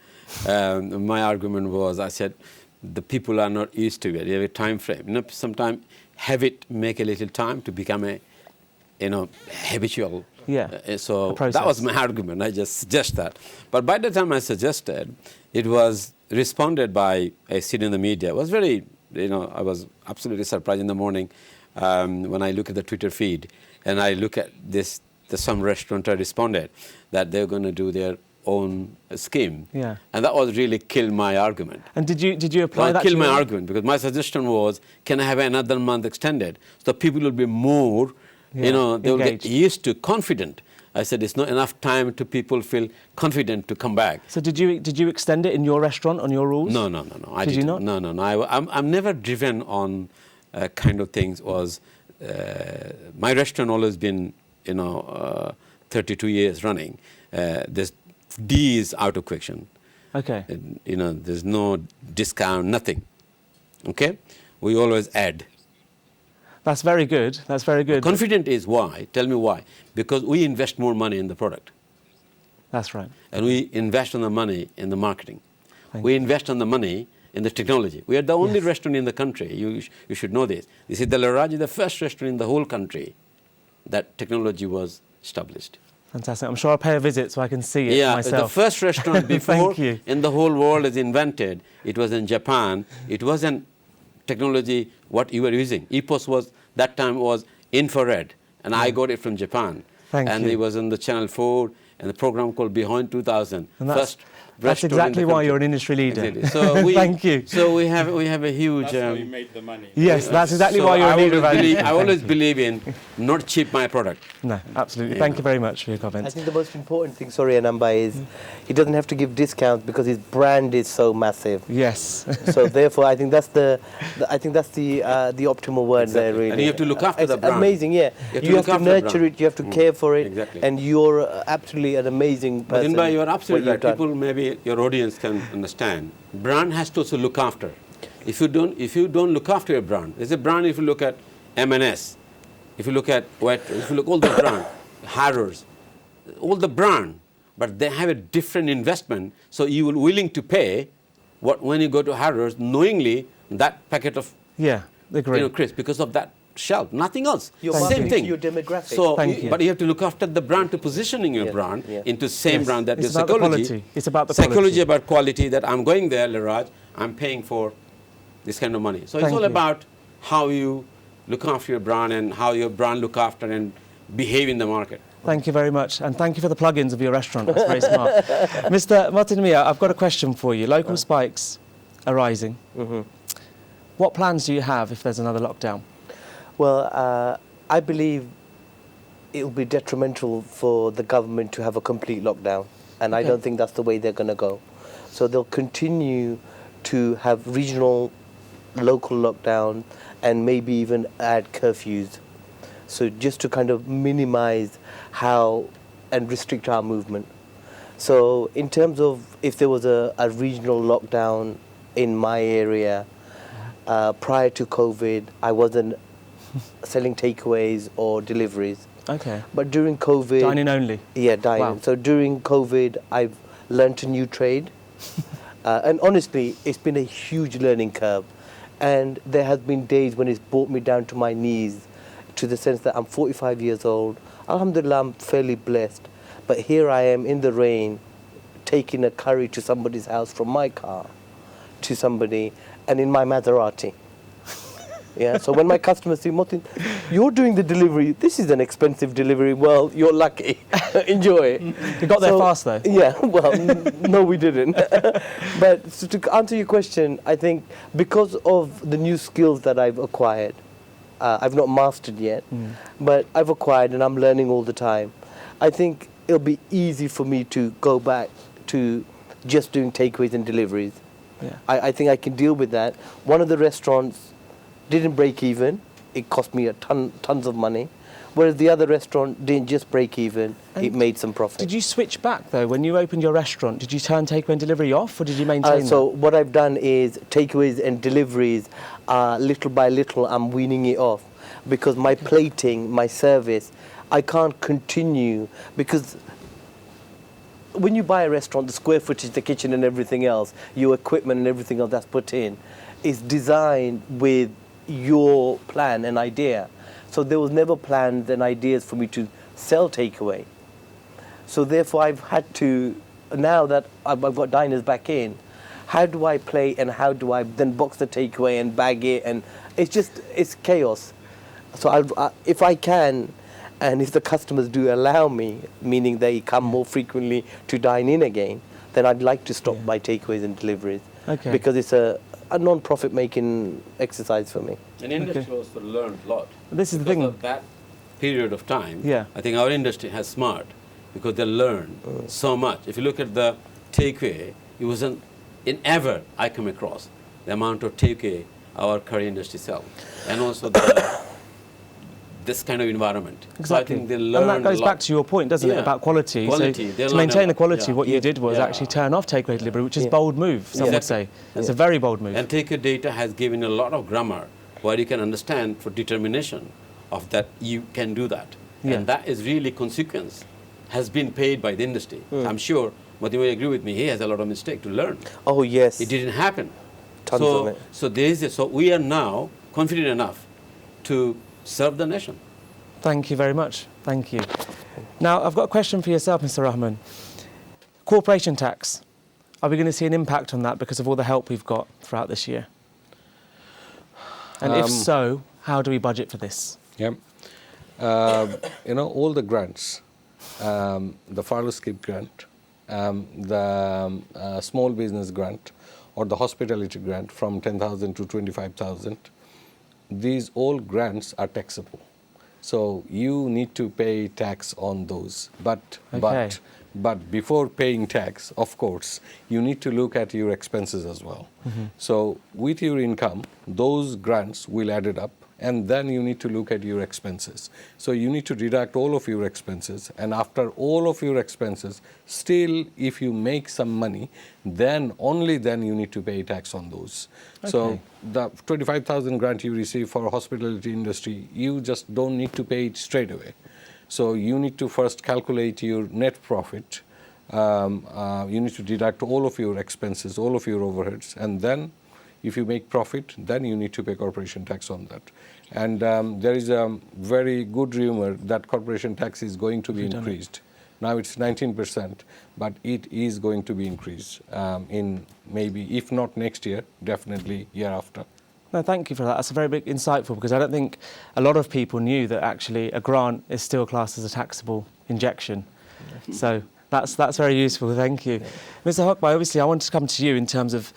My argument was, I said, the people are not used to it. You have a time frame. Sometimes have it make a little time to become a, habitual. So that was my argument. I just suggest that. But by the time I suggested, it was responded by a senior in the media. It was very, I was absolutely surprised in the morning when I look at the Twitter feed and I look at this. Some restaurateur responded that they're going to do their own scheme, and that was really killed my argument. And did you apply that? Kill my argument, because my suggestion was, can I have another month extended so people will be more, they will get used to, confident. I said it's not enough time to people feel confident to come back. So did you extend it in your restaurant on your rules? No. Did you not? No. I'm never driven on kind of things. Was my restaurant always been 32 years running. This D is out of question. Okay. There's no discount, nothing. Okay? We always add. That's very good. That's very good. Confident is why. Tell me why. Because we invest more money in the product. That's right. And we invest on the money in the marketing. We invest on the money in the technology. We are the only restaurant in the country. You should know this. This is the Laraj, the first restaurant in the whole country that technology was established. Fantastic. I'm sure I'll pay a visit so I can see it myself. The first restaurant before in the whole world is invented. It was in Japan. It wasn't technology what you were using. EPOS was, that time was infrared, and I got it from Japan. Thank you. And it was on the Channel 4, and the program called Behind 2000. And That's restaurant in the exactly why country. you're an industry leader. Exactly. So Thank you. So we have a huge. That's how you made the money. Yes, that's exactly so why you're a leader of our industry. I always believe in not cheap my product. No, absolutely. Yeah. Thank you very much for your I comments. think the most important thing, sorry, Anamba, is he doesn't have to give discounts because his brand is so massive. Yes. So therefore, I think that's the optimal word there, really. And you have to look after the It's brand. amazing, yeah. You have to nurture it, you have to care for it, Exactly. and you're absolutely an amazing But person. Inba, you are what absolutely you've right. done. People, maybe your audience can understand. Brand has to also look after. If you don't look after your brand, there's a brand. If you look at M&S, if you look at if you look all the brand, Harrods, all the brand, but they have a different investment. So you will willing to pay when you go to Harrods, knowingly that packet of agree. crisps because of that shelf, nothing else. Your Same marketing thing. to your demographic. So, Thank you. but you have to look after the brand to positioning your brand into same Yes. brand that It's your about the psychology. quality. It's about the psychology quality. about quality that I'm going there, Liraj, I'm paying for this kind of money. So it's Thank all you. about how you look after your brand and how your brand look after and behave in the market. Thank you very much, and thank you for the plugins of your restaurant. That's very smart. Mr. Martinmia, I've got a question for you. Local spikes are rising. What plans do you have if there's another lockdown? Well, I believe it will be detrimental for the government to have a complete lockdown, and I don't think that's the way they're going to go. So they'll continue to have regional, local lockdown, and maybe even add curfews. So just to kind of minimize how and restrict our movement. So in terms of if there was a regional lockdown in my area, prior to COVID, I wasn't selling takeaways or deliveries. Okay. But during COVID... Dining only? Yeah, dining. Wow. So during COVID, I've learnt a new trade. And honestly, it's been a huge learning curve. And there has been days when it's brought me down to my knees, to the sense that I'm 45 years old. Alhamdulillah, I'm fairly blessed. But here I am in the rain, taking a curry to somebody's house from my car to somebody, and in my Maserati. Yeah, so when my customers say, Martin, you're doing the delivery, this is an expensive delivery, well, you're lucky. Enjoy. You got there fast though. Yeah, well, no, we didn't. But so to answer your question, I think because of the new skills that I've acquired, I've not mastered yet, but I've acquired and I'm learning all the time. I think it'll be easy for me to go back to just doing takeaways and deliveries. Yeah. I think I can deal with that. One of the restaurants didn't break even. It cost me tons of money. Whereas the other restaurant didn't just break even, it made some profit. Did you switch back though? When you opened your restaurant, did you turn takeaway and delivery off, or did you maintain So what I've done is takeaways and deliveries, little by little, I'm weaning it off. Because my plating, my service, I can't continue. Because when you buy a restaurant, the square footage, the kitchen and everything else, your equipment and everything else that's put in, is designed with your plan and idea. So there was never plans and ideas for me to sell takeaway. So therefore I've had to, now that I've got diners back in, how do I play and how do I then box the takeaway and bag it, and it's chaos. So if I can, and if the customers do allow me, meaning they come more frequently to dine in again, then I'd like to stop my takeaways and deliveries. Okay. Because it's a non-profit making exercise for me. And industry also learned a lot. This is the because thing. of that period of time. Yeah. I think our industry has smart because they learned so much. If you look at the takeaway, it wasn't in ever I come across the amount of takeaway our curry industry sells, and also this kind of environment. Exactly. So I think they learned and that goes a lot. back to your point, doesn't it, about quality. Quality. So They to learn maintain a the lot. quality, Yeah. what you did was actually turn off takeaway delivery, which is a bold move, some would say. It's a very bold move. And takeaway data has given a lot of grammar where you can understand for determination of that you can do that. Yeah. And that is really consequence has been paid by the industry. I'm sure Martin will agree with me, he has a lot of mistake to learn. Oh yes. It didn't happen. Tons of it. So we are now confident enough to serve the nation. Thank you very much. Thank you. Now, I've got a question for yourself, Mr. Rahman. Corporation tax. Are we going to see an impact on that because of all the help we've got throughout this year? And if so, how do we budget for this? Yeah. All the grants, the furlough scheme grant, the small business grant or the hospitality grant from 10,000 to 25,000, these all grants are taxable. So you need to pay tax on those. But before paying tax, of course, you need to look at your expenses as well. So with your income, those grants will add it up, and then you need to look at your expenses. So you need to deduct all of your expenses, and after all of your expenses, still if you make some money, then only then you need to pay tax on those. Okay. So the 25,000 grant you receive for hospitality industry, you just don't need to pay it straight away. So you need to first calculate your net profit. You need to deduct all of your expenses, all of your overheads, and then if you make profit, then you need to pay corporation tax on that. And there is a very good rumor that corporation tax is going to be increased. Now it's 19%, but it is going to be increased in maybe, if not next year, definitely year after. No, thank you for that. That's a very big insightful, because I don't think a lot of people knew that actually a grant is still classed as a taxable injection. So that's very useful. Thank you. Mr. Hokbai, obviously I wanted to come to you in terms of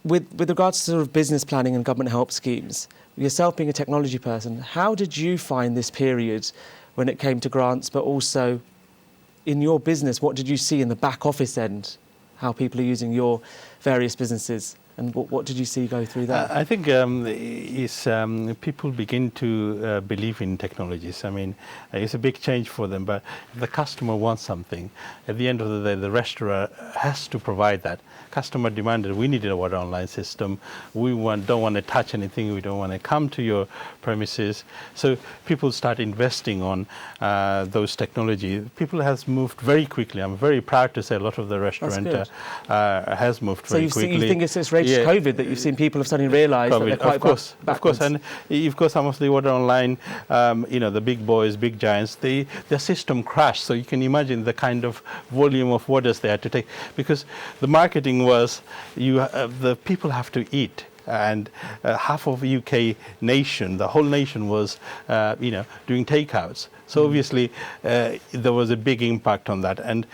with regards to sort of business planning and government help schemes. Yourself being a technology person, how did you find this period when it came to grants, but also in your business, what did you see in the back office end, how people are using your various businesses? And what did you see go through that? I think people begin to believe in technologies. I mean, it's a big change for them, but if the customer wants something, at the end of the day, the restaurant has to provide that. Customer demanded, we needed a water online system. We don't want to touch anything. We don't want to come to your premises. So people start investing on those technology. People has moved very quickly. I'm very proud to say a lot of the restaurant has moved very quickly. So you think it's rated COVID that you've seen people have suddenly realised that they're quite of course, and you've got some of the water online, the big boys, big giants, their system crashed. So you can imagine the kind of volume of waters they had to take, because the marketing was the people have to eat. And half of the UK nation, the whole nation was, doing takeouts. So obviously there was a big impact on that. And,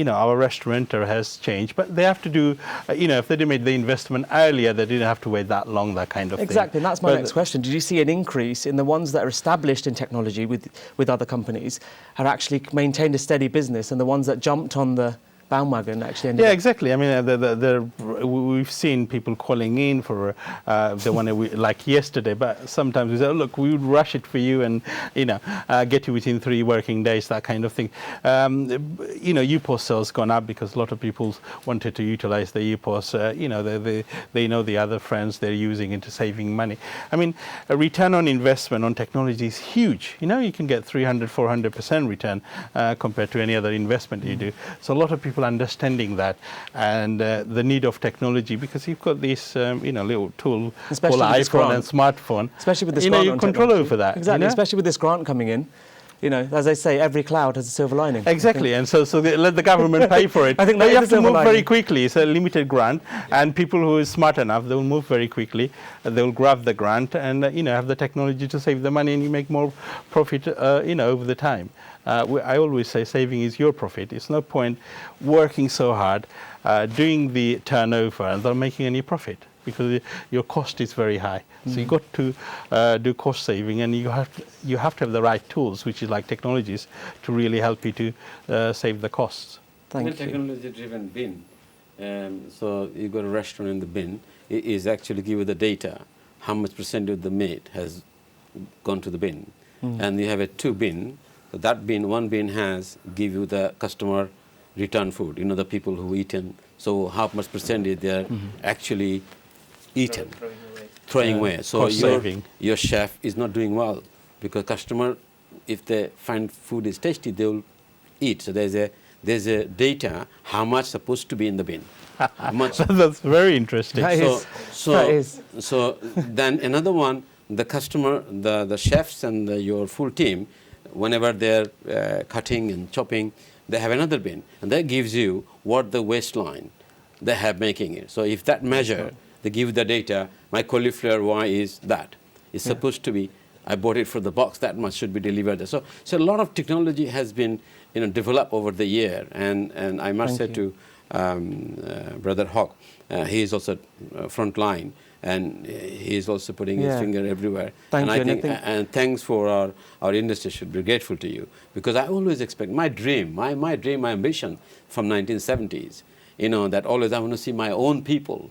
our restaurateur has changed. But they have to do, if they made the investment earlier, they didn't have to wait that long, that kind of thing. Exactly, and that's my next question. Did you see an increase in the ones that are established in technology with other companies have actually maintained a steady business, and the ones that jumped on the bandwagon actually ended up? Exactly. I mean, we've seen people calling in for they want to, like yesterday, but sometimes we say, look, we would rush it for you and, get you within 3 working days, that kind of thing. UPOS sales gone up because a lot of people wanted to utilize the UPOS. They know the other friends, they're using it to saving money. I mean, a return on investment on technology is huge. You can get 300, 400% return compared to any other investment you do. So a lot of people understanding that and the need of technology, because you've got this little tool called iPhone and smartphone, especially with this grant, you control over that. Exactly, especially with this grant coming in. As they say, every cloud has a silver lining. Exactly, and so they let the government pay for it. I think you have to move very quickly. It's a limited grant, and people who are smart enough, they will move very quickly. They will grab the grant and have the technology to save the money, and you make more profit over the time. I always say saving is your profit. It's no point working so hard, doing the turnover and not making any profit, because your cost is very high. So you've got to do cost saving, and you have to have the right tools, which is like technologies, to really help you to save the costs. Thank you. Technology-driven bin. So you've got a restaurant in the bin. It is actually give you the data, how much percent of the meat has gone to the bin. And you have a 2 bin. So that bin, 1 bin has give you the customer return food, the people who eaten. So how much percentage they are actually eaten, throwing away. So your chef is not doing well, because customer, if they find food is tasty, they will eat. So there's a data how much supposed to be in the bin. How much. That's very interesting. So then another one, the customer, the chefs and your full team, whenever they're cutting and chopping, they have another bin, and that gives you what the waistline they have making it. So if that measure, they give the data, my cauliflower, why is that? It's supposed to be I bought it for the box, that much should be delivered there. So a lot of technology has been developed over the year, and I must say to Brother Hawk, he is also front line, and he is also putting his finger everywhere. And thanks for our industry should be grateful to you, because I always expect my dream, my ambition from 1970s, that always I want to see my own people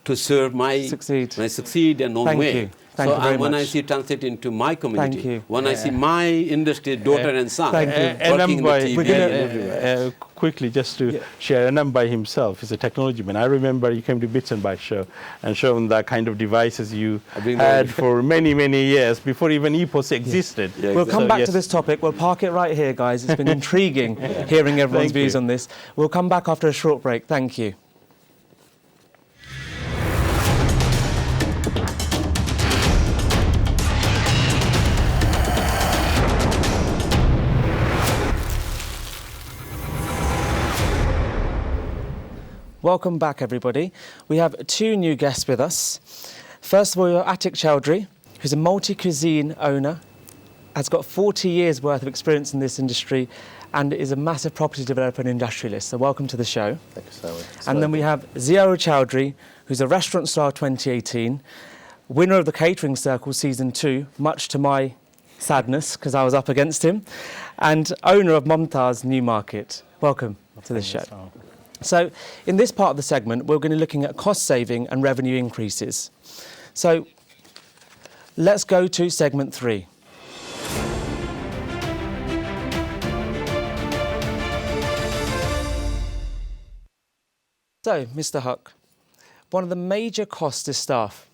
to serve succeed in own way. When I see translate into my community, when I see my industry daughter and son working in the TV everywhere. Quickly, just to share, Anam by himself is a technology man. I remember you came to Bits and Bytes show and shown the kind of devices you had for many, many years before even EPOS existed. Yeah, we'll come back to this topic. We'll park it right here, guys. It's been intriguing hearing everyone's views on this. We'll come back after a short break. Thank you. Welcome back, everybody. We have two new guests with us. First of all, you're Atik Chowdhury, who's a multi-cuisine owner, has got 40 years worth of experience in this industry, and is a massive property developer and industrialist. So welcome to the show. Thank you so much. And then we have Ziaur Chowdhury, who's a Restaurant Star 2018, winner of the Catering Circle Season 2, much to my sadness, because I was up against him, and owner of Mumtaz Newmarket. Welcome to the show. So in this part of the segment, we're going to be looking at cost saving and revenue increases. So let's go to segment 3. So, Mr. Huck, one of the major costs is staff.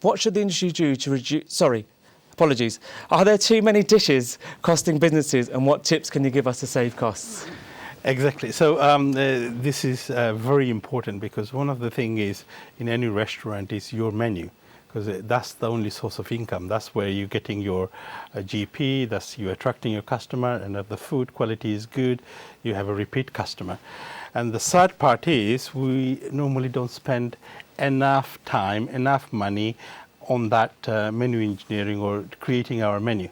What should the industry do to reduce... apologies. Are there too many dishes costing businesses, and what tips can you give us to save costs? Exactly. So this is very important, because one of the things is in any restaurant is your menu, because that's the only source of income. That's where you're getting your GP, that's you attracting your customer, and if the food quality is good, you have a repeat customer. And the third part is we normally don't spend enough time, enough money on that menu engineering or creating our menu.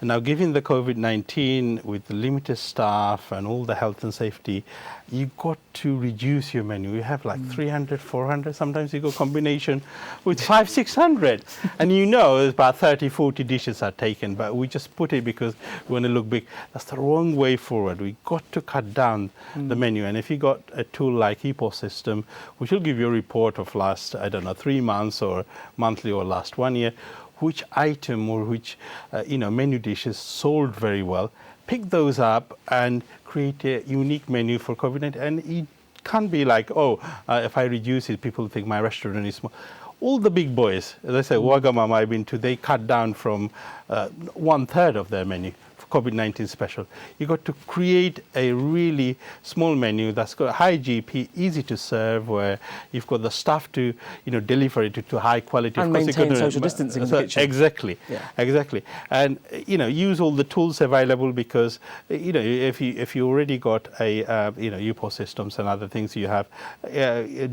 Now, given the COVID-19 with the limited staff and all the health and safety, you got to reduce your menu. You have like 300, 400, sometimes you go combination with 500, 600. And about 30, 40 dishes are taken, but we just put it because we want to look big. That's the wrong way forward. We got to cut down the menu. And if you got a tool like EPOS system, which will give you a report of last, 3 months or monthly or last 1 year, which item or which menu dishes sold very well, pick those up and create a unique menu for COVID-19. And it can't be like, if I reduce it, people think my restaurant is small. All the big boys, as I say, Wagamama I've been to, they cut down from 1/3 of their menu for COVID-19 special. You got to create a really small menu that's got high GP, easy to serve, where you've got the staff to deliver it to high quality. And maintain social distancing in the kitchen. Exactly, exactly. And use all the tools available, because if you already got a EPOS systems and other things you have,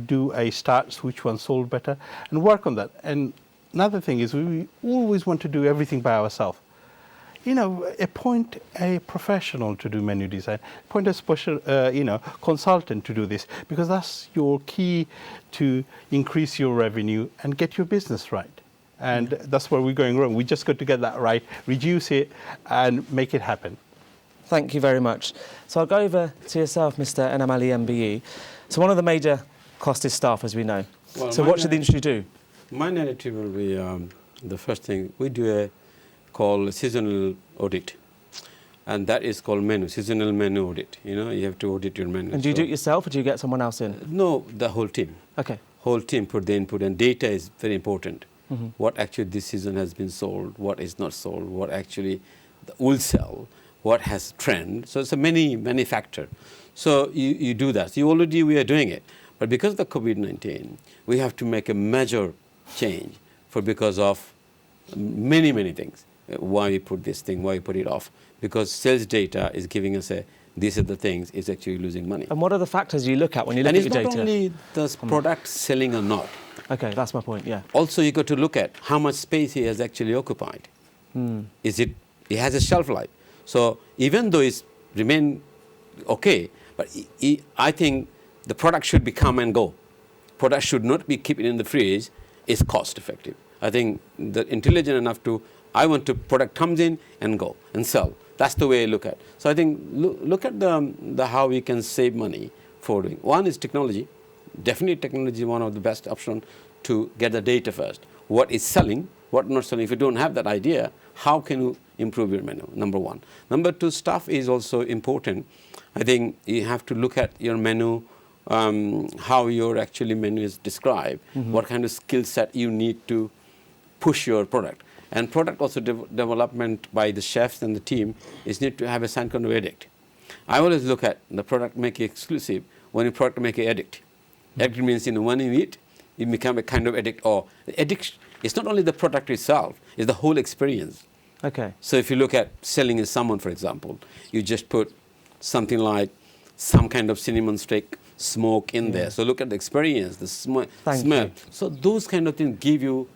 do a start, which one sold better, and work on that. And another thing is we always want to do everything by ourselves. Appoint a professional to do menu design. Appoint a special, consultant to do this, because that's your key to increase your revenue and get your business right. And that's where we're going wrong. We just got to get that right, reduce it, and make it happen. Thank you very much. So I'll go over to yourself, Mr. Enam Ali MBE. So one of the major costs is staff, as we know. Well, so what should the industry do? My narrative will be the first thing. We do a called seasonal audit, and that is called seasonal menu audit. You have to audit your menu. And do you do it yourself, or do you get someone else in? No, the whole team. Okay. Whole team put the input, and data is very important. What actually this season has been sold, what is not sold, what actually will sell, what has trend. So it's a many factor. So you do that. So we are doing it. But because of the COVID-19, we have to make a major change because of many things. Why we put this thing, why we put it off. Because sales data is giving us these are the things, it's actually losing money. And what are the factors you look at when you look at your data? And it's not only the product selling or not. Okay, that's my point, yeah. Also, you got to look at how much space he has actually occupied. It has a shelf life. So even though it's remain okay, but I think the product should be come and go. Product should not be kept in the fridge. Is cost effective. I think the intelligent enough to, I want to product comes in and go and sell. That's the way I look at. So I think look at the how we can save money for doing. One is technology. Definitely technology is one of the best options to get the data first. What is selling, what not selling. If you don't have that idea, how can you improve your menu? Number one. Number two, staff is also important. I think you have to look at your menu, how your actually menu is described, what kind of skill set you need to push your product. And product also development by the chefs and the team is need to have a some kind of edict. I always look at the product make it exclusive when you product make it addict. Addict means when you eat, you become a kind of addict. Or addiction, it's not only the product itself, it's the whole experience. Okay. So if you look at selling in salmon, for example, you just put something like some kind of cinnamon stick smoke in there. So look at the experience, the smell. So those kind of things give you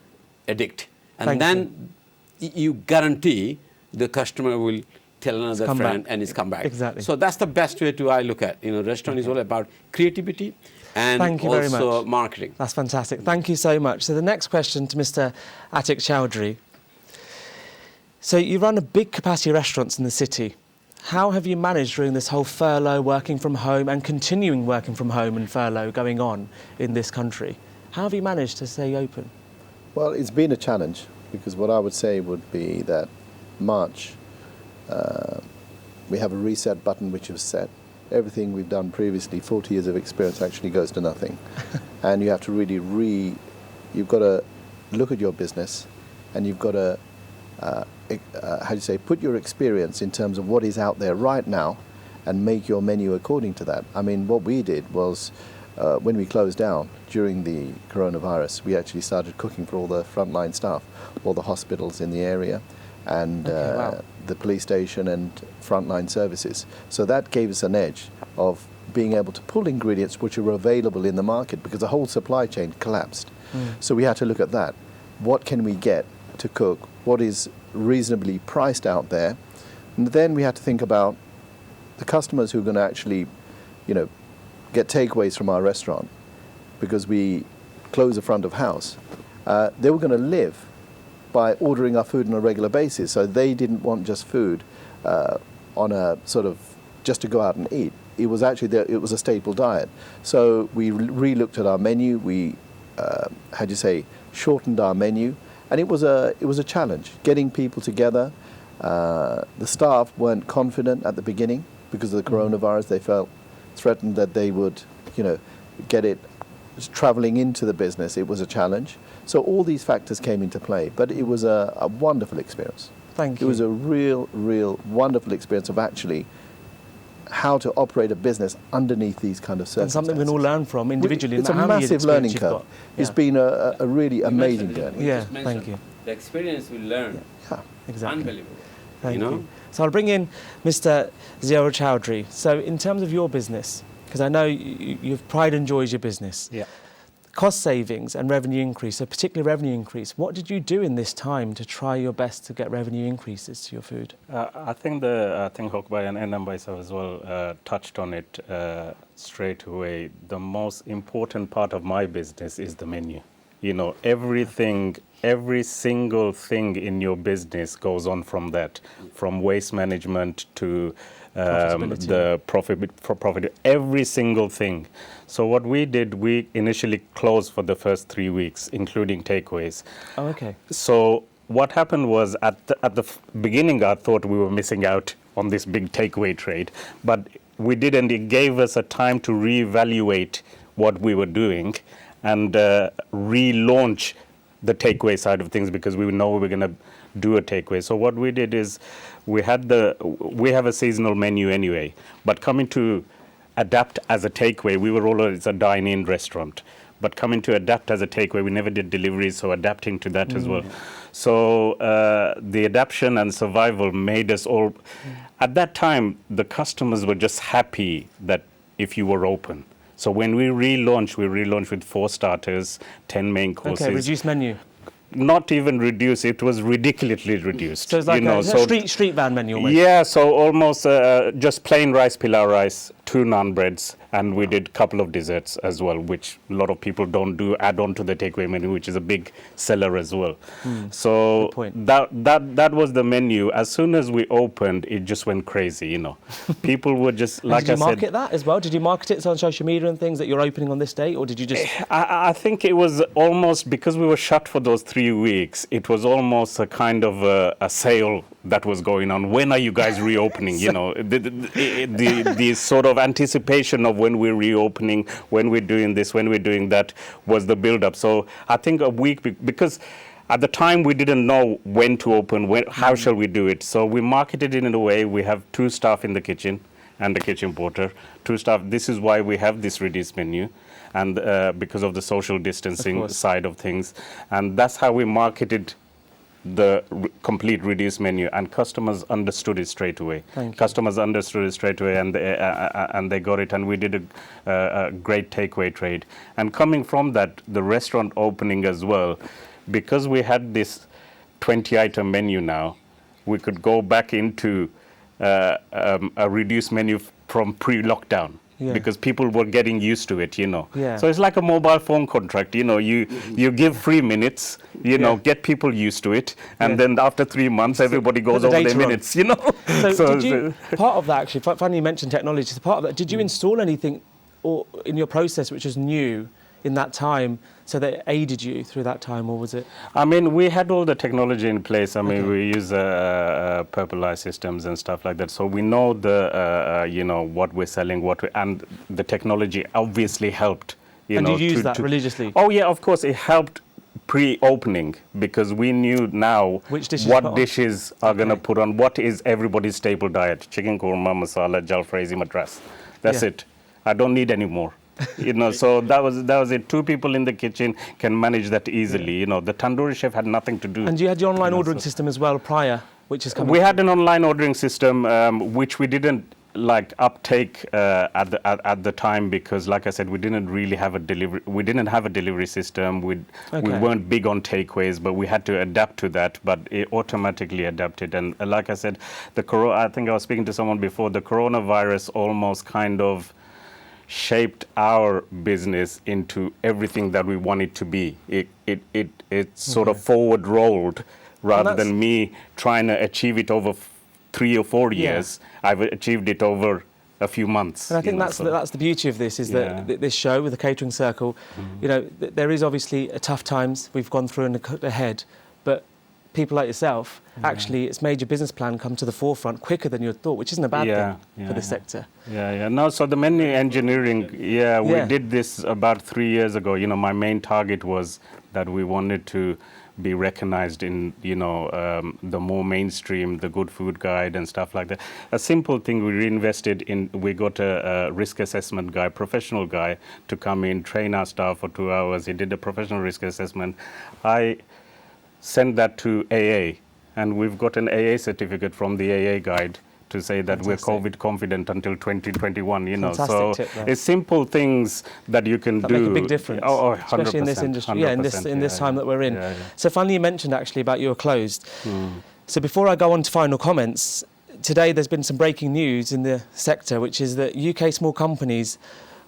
addict. And then you guarantee the customer will tell another friend and it's come back. Exactly. So that's the best way to I look at. Restaurant is all about creativity and also marketing. That's fantastic. Thank you so much. So the next question to Mr. Atik Chowdhury. So you run a big capacity restaurants in the city. How have you managed during this whole furlough, working from home and continuing working from home and furlough going on in this country? How have you managed to stay open? Well, it's been a challenge because what I would say would be that March, we have a reset button which is set. Everything we've done previously, 40 years of experience, actually goes to nothing. And you have to really you've got to look at your business and you've got to, put your experience in terms of what is out there right now and make your menu according to that. I mean, what we did was, when we closed down during the coronavirus, we actually started cooking for all the frontline staff, all the hospitals in the area, and the police station and frontline services. So that gave us an edge of being able to pull ingredients which are available in the market because the whole supply chain collapsed. So we had to look at that. What can we get to cook? What is reasonably priced out there? And then we had to think about the customers who are going to actually, get takeaways from our restaurant because we close the front of house. They were going to live by ordering our food on a regular basis. So they didn't want just food on a sort of just to go out and eat. It was actually it was a staple diet. So we re-looked at our menu. We shortened our menu, and it was a challenge getting people together. The staff weren't confident at the beginning because of the coronavirus. They felt threatened that they would, get it traveling into the business. It was a challenge. So all these factors came into play, but it was a wonderful experience. Thank you. It was a real wonderful experience of actually how to operate a business underneath these kind of circumstances. And something we can all learn from individually. It's a massive learning curve. It's been a really amazing journey. Yeah, thank you. The experience we learn. Yeah, exactly. Unbelievable. Thank you. So I'll bring in Mr. Ziaur Chowdhury. So in terms of your business, because I know you've pride and joy is your business. Yeah. Cost savings and revenue increase, so particularly revenue increase. What did you do in this time to try your best to get revenue increases to your food? I think Hokbai and Nambaisa as well touched on it straight away. The most important part of my business is the menu. Every single thing in your business goes on from that, from waste management to the profit, every single thing. So what we did, we initially closed for the first 3 weeks, including takeaways. Oh, okay. So what happened was at the beginning, I thought we were missing out on this big takeaway trade, but we didn't. It gave us a time to reevaluate what we were doing and relaunch the takeaway side of things because we know we were going to do a takeaway. So what we did is we have a seasonal menu anyway, but coming to adapt as a takeaway, we were always a dine-in restaurant, but coming to adapt as a takeaway, we never did deliveries, so adapting to that as well. So the adaptation and survival made us all, at that time, the customers were just happy that if you were open. So when we relaunched with 4 starters, 10 main courses. Okay, reduced menu. not even reduced, it was ridiculously reduced. So it's like a street van menu almost. Yeah, so almost just plain rice, pilau rice, 2 naan breads, and we did a couple of desserts as well, which a lot of people don't do, add on to the takeaway menu, which is a big seller as well. So that was the menu. As soon as we opened, it just went crazy, you know. People were just, like I said... Did you market that as well? Did you market it on social media and things that you're opening on this date, or did you just... I think it was almost, because we were shut for those 3 weeks, it was almost a kind of a sale that was going on. When are you guys reopening? You know, the sort of anticipation of when we're reopening, when we're doing this, when we're doing that, was the build-up. So I think a week, because at the time we didn't know when to open, how shall we do it. So we marketed it in a way. We have 2 staff in the kitchen and the kitchen porter, 2 staff. This is why we have this reduced menu, and because of the social distancing side of things. And that's how we marketed the complete reduced menu, and customers understood it straight away. Customers understood it straight away, and they got it, and we did a great takeaway trade. And coming from that, the restaurant opening as well, because we had this 20-item menu now, we could go back into a reduced menu from pre-lockdown. Because people were getting used to it, you know. So it's like a mobile phone contract, you know. You give free minutes, you know, get people used to it, and then after 3 months, everybody goes over their minutes, you know. So did you, part of that actually, funny you mentioned technology, so part of that, did you install anything or in your process which was new in that time, so that aided you through that time, or was it? I mean, we had all the technology in place. I mean, we use purple eye systems and stuff like that. So we know the, you know, what we're selling, and the technology obviously helped. You know, did you use that religiously? Oh yeah, of course, it helped pre-opening, because we knew now what dishes are going to put on. What is everybody's staple diet? Chicken korma, masala, jalfrezi, madras. That's it. I don't need any more. You know, so that was it. 2 people in the kitchen can manage that easily. You know, the tandoori chef had nothing to do. And you had your online ordering system as well prior, which is coming. We had an online ordering system, which we didn't like uptake at the time, because, like I said, we didn't really have a delivery. We didn't have a delivery system. We weren't big on takeaways, but we had to adapt to that. But it automatically adapted. And like I said, I think I was speaking to someone before. The coronavirus almost kind of shaped our business into everything that we want it to be. It sort of forward rolled, rather than me trying to achieve it over 3 or 4 years. I've achieved it over a few months. And I think that's the beauty of this, is that this show with the Catering Circle, you know, there is obviously tough times we've gone through and ahead, but people like yourself, actually, it's made your business plan come to the forefront quicker than you had thought, which isn't a bad thing for this sector. No, so the menu engineering, we did this about 3 years ago. You know, my main target was that we wanted to be recognized in, you know, the more mainstream, the Good Food Guide and stuff like that. A simple thing we reinvested in, we got a risk assessment guy, professional guy, to come in, train our staff for 2 hours. He did a professional risk assessment. I sent that to AA, and we've got an AA certificate from the AA guide to say that we're COVID confident until 2021, you know. So it's simple things that you can do. Make a big difference, especially in this industry, in this time that we're in. So finally, you mentioned actually about you were closed. So before I go on to final comments, today there's been some breaking news in the sector, which is that UK small companies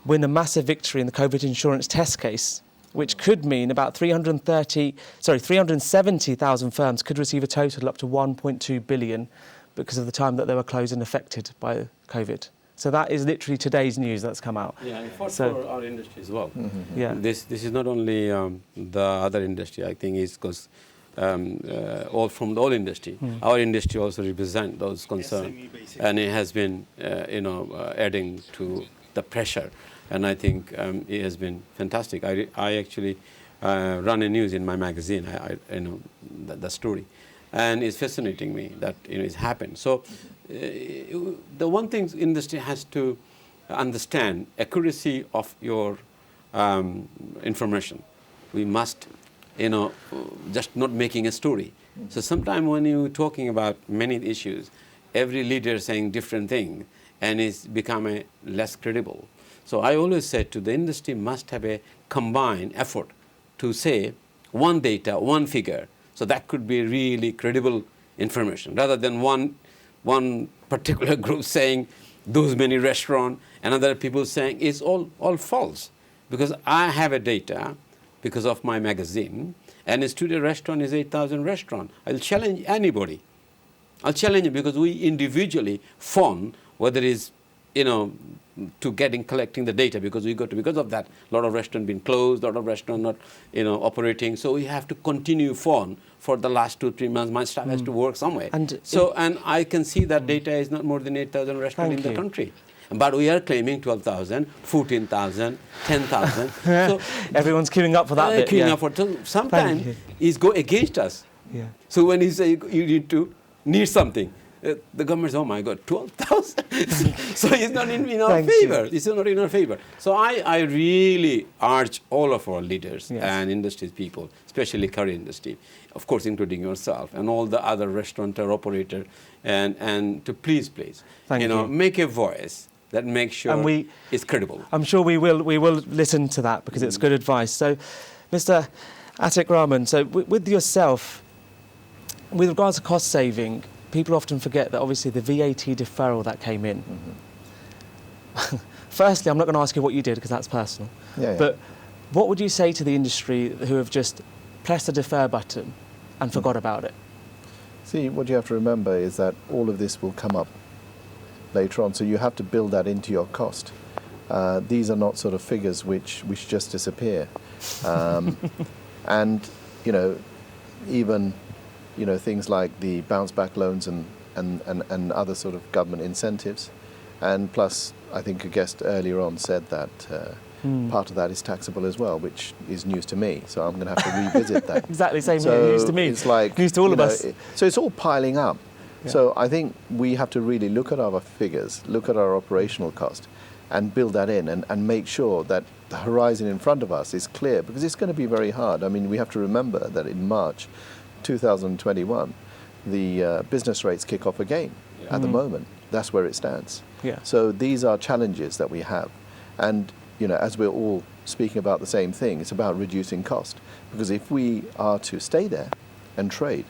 win a massive victory in the COVID insurance test case, which could mean about 370,000 firms could receive a total up to 1.2 billion because of the time that they were closed and affected by COVID. So that is literally today's news that's come out. For our industry as well. This is not only the other industry. I think it's because all from the whole industry. Our industry also represents those concerns, and it has been, adding to the pressure. And I think it has been fantastic. I actually run a news in my magazine. I know the story, and it's fascinating me that it's happened. So the one thing industry has to understand, accuracy of your information. We must, just not making a story. So sometimes when you're talking about many issues, every leader saying different thing, and it's become less credible. So I always said to the industry must have a combined effort to say one data, one figure. So that could be really credible information rather than one particular group saying those many restaurants and other people saying it's all false. Because I have a data because of my magazine, and a studio restaurant is 8,000 restaurant. I'll challenge anybody. I'll challenge you because we individually phone whether it's, to collecting the data because of that, a lot of restaurants been closed, a lot of restaurants not, operating. So we have to continue phone for the last 2-3 months. My staff has to work somewhere. And I can see that data is not more than 8,000 restaurants in the country. But we are claiming 12,000, 14,000, 10,000. So everyone's queuing up for that bit. Queuing up for sometimes it's go against us. Yeah. So when you say you need something, the government says, oh my God, 12,000. So it's not in our favor. It's not in our favor. So I really urge all of our leaders and industry people, especially curry industry, of course, including yourself and all the other restaurateur operator, and to please, make a voice that makes sure it's credible. I'm sure we will listen to that because it's good advice. So, Mr. Atiq Rahman, so with yourself, with regards to cost saving, people often forget that obviously the VAT deferral that came in. Firstly, I'm not going to ask you what you did because that's personal. But what would you say to the industry who have just pressed the defer button and forgot about it? See, what you have to remember is that all of this will come up later on, so you have to build that into your cost. These are not sort of figures which just disappear. And, even things like the bounce back loans and other sort of government incentives. And plus, I think a guest earlier on said that part of that is taxable as well, which is news to me. So I'm going to have to revisit that. Exactly, same here, news to me. It's like news to all of us. So it's all piling up. Yeah. So I think we have to really look at our figures, look at our operational cost, and build that in and make sure that the horizon in front of us is clear, because it's going to be very hard. I mean, we have to remember that in March 2021, the business rates kick off again. At the moment, that's where it stands. Yeah. So these are challenges that we have. And, as we're all speaking about the same thing, it's about reducing cost. Because if we are to stay there and trade,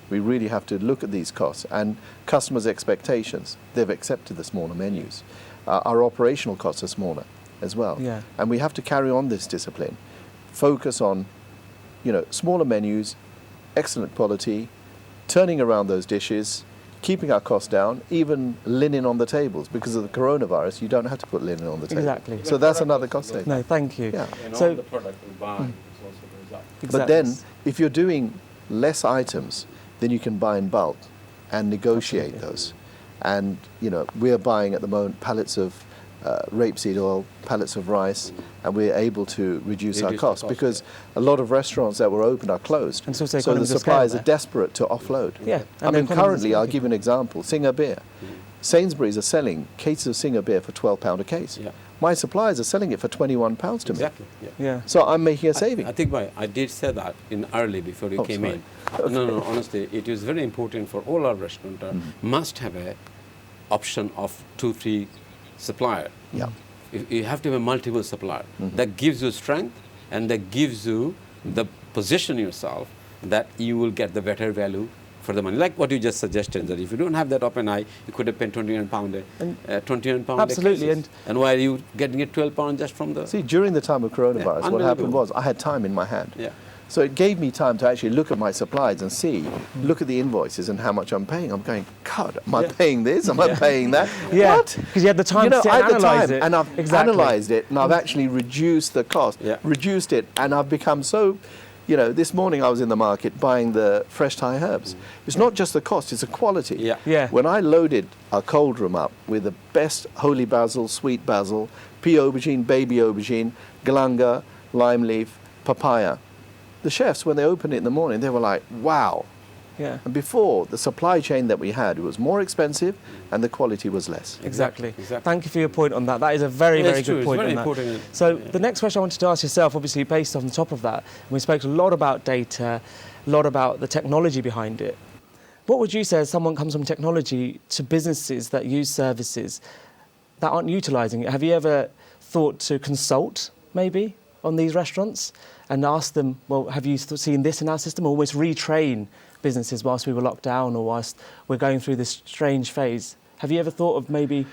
we really have to look at these costs and customers' expectations. They've accepted the smaller menus. Our operational costs are smaller as well. Yeah. And we have to carry on this discipline. Focus on, smaller menus, excellent quality, turning around those dishes, keeping our costs down, even linen on the tables. Because of the coronavirus, you don't have to put linen on the table. Exactly. So that's another cost saving. No, thank you. Yeah. And so all the product we buy also goes up. Exactly. But then, if you're doing less items, then you can buy in bulk and negotiate those. And, we're buying at the moment pallets of rapeseed oil, pallets of rice, and we're able to reduce our costs because a lot of restaurants that were open are closed. And so the suppliers are desperate to offload. Yeah. I mean, currently, I'll give you an example. Singer beer. Sainsbury's are selling cases of Singer beer for £12 a case. Yeah. My suppliers are selling it for £21 to me. Exactly. Yeah. So I'm making a saving. I think I did say that in early before you came in. No, honestly, it is very important for all our restaurateurs must have a option of 2-3 supplier. Yeah. You have to have a multiple supplier. That gives you strength and that gives you the position yourself that you will get the better value for the money. Like what you just suggested, that if you don't have that open eye, you could have paid £21 absolutely. and why are you getting it £12 just from the... See, during the time of coronavirus, what happened was I had time in my hand. Yeah. So it gave me time to actually look at my supplies and look at the invoices and how much I'm paying. I'm going, God, am I paying this? Am I paying that? Yeah. What? Because you had the time to analyse it. And I've analysed it, and I've actually reduced the cost, reduced it, and I've become so... this morning I was in the market buying the fresh Thai herbs. It's not just the cost, it's the quality. Yeah. When I loaded our cold room up with the best holy basil, sweet basil, pea aubergine, baby aubergine, galanga, lime leaf, papaya, the chefs, when they opened it in the morning, they were like, wow. Yeah. And before, the supply chain that we had, it was more expensive and the quality was less. Exactly. Thank you for your point on that. That is a very, very good point. It's very on important. That. So the next question I wanted to ask yourself, obviously based on the top of that, we spoke a lot about data, a lot about the technology behind it. What would you say as someone comes from technology to businesses that use services that aren't utilising it? Have you ever thought to consult, maybe, on these restaurants and ask them, well, have you seen this in our system? Almost retrain businesses whilst we were locked down or whilst we're going through this strange phase. Have you ever thought of maybe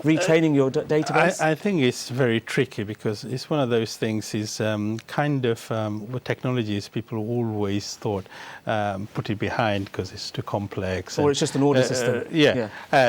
retraining your database? I think it's very tricky because it's one of those things is with technologies people always thought put it behind because it's too complex. Or it's just an order system.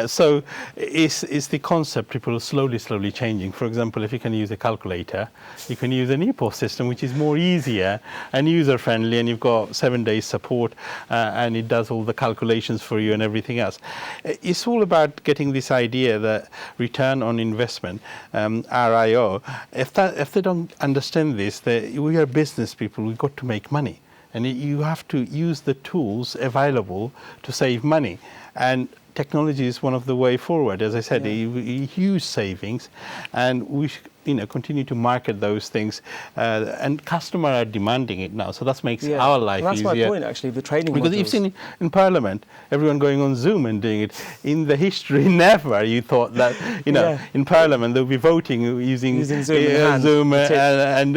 So it's the concept people are slowly changing. For example, if you can use a calculator, you can use an EPOS system which is more easier and user friendly, and you've got 7 days support and it does all the calculations for you and everything else. It's all about getting this idea that return on investment, RIO. If they don't understand this, we are business people. We've got to make money, and you have to use the tools available to save money. And technology is one of the way forward. As I said, huge savings, and we continue to market those things, and customers are demanding it now. So that makes our life that's easier. That's my point, actually. The training because modules. you've seen in Parliament everyone going on Zoom and doing it. In the history, never you thought that in Parliament they'll be voting using Zoom and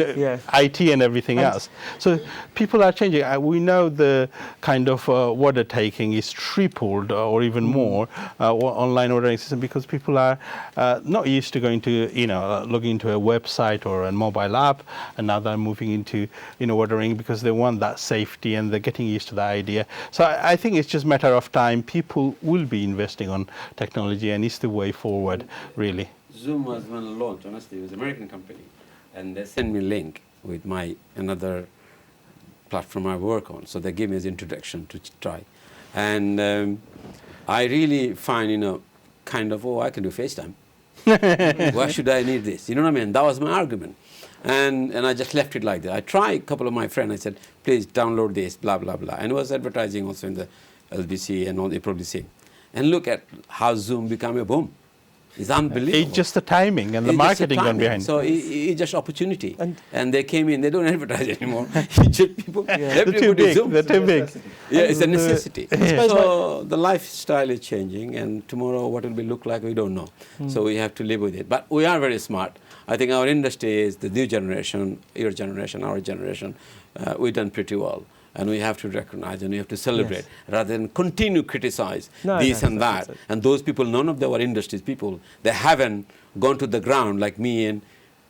IT and everything else. So people are changing. We know the kind of order taking is tripled or even more online ordering system because people are not used to going to logging into a website or a mobile app, and now they're moving into ordering because they want that safety and they're getting used to the idea. So I think it's just a matter of time. People will be investing on technology, and it's the way forward, really. Zoom was when launched, honestly, it was an American company, and they sent me a link with my another platform I work on. So they gave me an introduction to try, and I really find I can do FaceTime. Why should I need this? You know what I mean? That was my argument. And I just left it like that. I tried a couple of my friends. I said, please download this, blah, blah, blah. And it was advertising also in the LBC and all, you probably see. And look at how Zoom became a boom. It's unbelievable. It's just the timing and the marketing gone behind. So it's just opportunity. And they came in, they don't advertise anymore. It's just people, everybody Zoom. They're too big. Yeah, it's a necessity. So the lifestyle is changing, and tomorrow what will it look like, we don't know. So we have to live with it. But we are very smart. I think our industry is the new generation, your generation, our generation. We've done pretty well. And we have to recognize and we have to celebrate rather than continue criticize this and that. And those people, none of our industries people, they haven't gone to the ground like me, and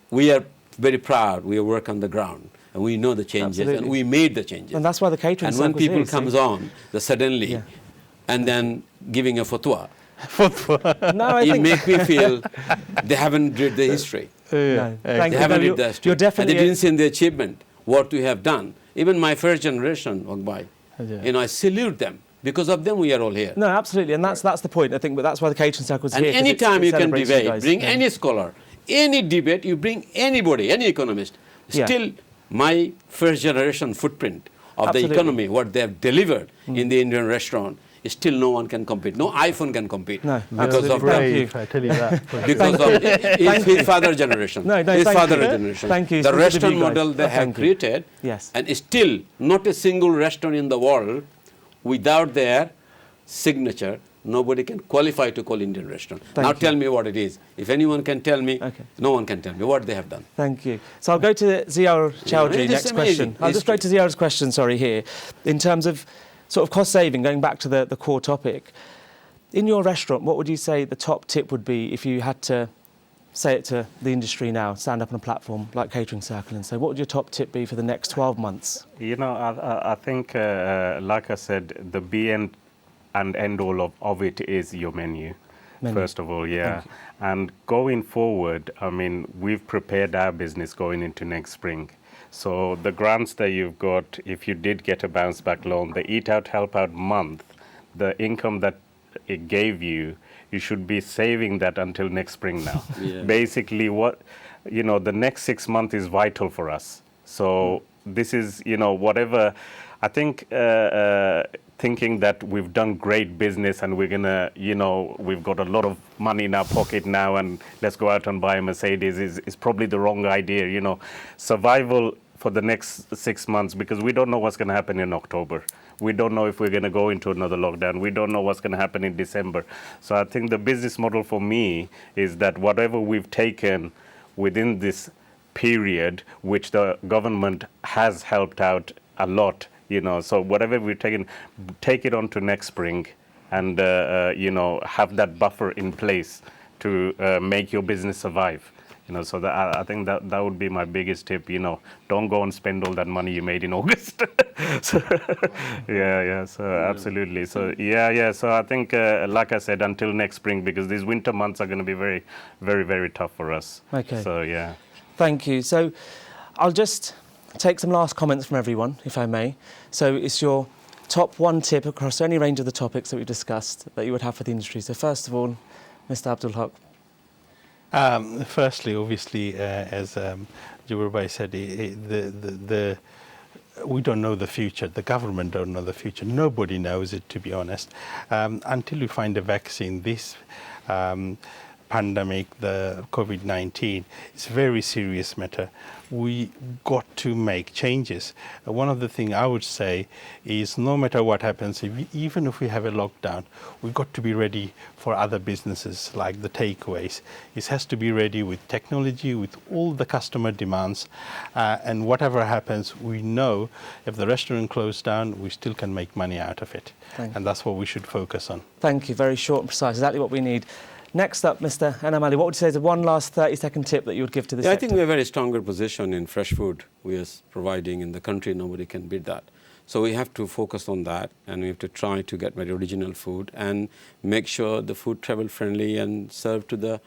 we are very proud. We work on the ground and we know the changes and we made the changes. And that's why the catering circle. And when people comes on, the suddenly and then giving a fatwa. It makes me feel they haven't read the history. They haven't read the history. And they didn't see the achievement, what we have done. Even my first generation, I salute them. Because of them, we are all here. No, absolutely, and that's the point. I think, but that's why the catering circle is here. And any time you can debate, bring any scholar, any debate, you bring anybody, any economist. Still, my first generation footprint of the economy, what they have delivered in the Indian restaurant, still no one can compete. No iPhone can compete. No, because of brave, I tell you that. Because of his father generation. His father generation. Thank you. The restaurant model they have created, yes. And still not a single restaurant in the world without their signature, nobody can qualify to call Indian restaurant. Now tell me what it is. If anyone can tell me, no one can tell me what they have done. Thank you. So I'll go to Ziaur Chowdhury, next question. I'll just go to Ziaur's question, here. In terms of sort of cost saving, going back to the core topic, in your restaurant, what would you say the top tip would be if you had to say it to the industry now, stand up on a platform like Catering Circle and say, what would your top tip be for the next 12 months? I think, like I said, the be and end all of it is your menu. First of all, and going forward, we've prepared our business going into next spring. So the grants that you've got, if you did get a bounce back loan, the Eat Out Help Out month, the income that it gave you, you should be saving that until next spring now. Basically, the next 6 months is vital for us. So this is, whatever, I think, thinking that we've done great business and we're gonna, we've got a lot of money in our pocket now and let's go out and buy a Mercedes is probably the wrong idea. Survival for the next 6 months, because we don't know what's gonna happen in October. We don't know if we're gonna go into another lockdown. We don't know what's gonna happen in December. So I think the business model for me is that whatever we've taken within this period, which the government has helped out a lot, so whatever we're taking, take it on to next spring and, have that buffer in place to make your business survive. So that, I think that would be my biggest tip. Don't go and spend all that money you made in August. So, so absolutely. So so I think, like I said, until next spring, because these winter months are going to be very, very, very tough for us. Okay. So yeah. Thank you. So I'll just take some last comments from everyone, if I may. So it's your top one tip across any range of the topics that we've discussed that you would have for the industry. So first of all, Mr. Abdul Haq. Firstly, obviously, as Jubair Bhai said, we don't know the future. The government don't know the future. Nobody knows it, to be honest. Until we find a vaccine, this pandemic, the COVID-19, it's a very serious matter. We got to make changes. One of the things I would say is no matter what happens, even if we have a lockdown, we've got to be ready for other businesses like the takeaways. It has to be ready with technology, with all the customer demands, and whatever happens, we know if the restaurant closed down, we still can make money out of it. And that's what we should focus on. Thank you. Very short and precise. Exactly what we need. Next up, Mr. Anam Ali, what would you say is the one last 30-second tip that you would give to this sector? I think we have a very stronger position in fresh food we are providing in the country. Nobody can beat that. So we have to focus on that, and we have to try to get very original food and make sure the food travel friendly and serve to the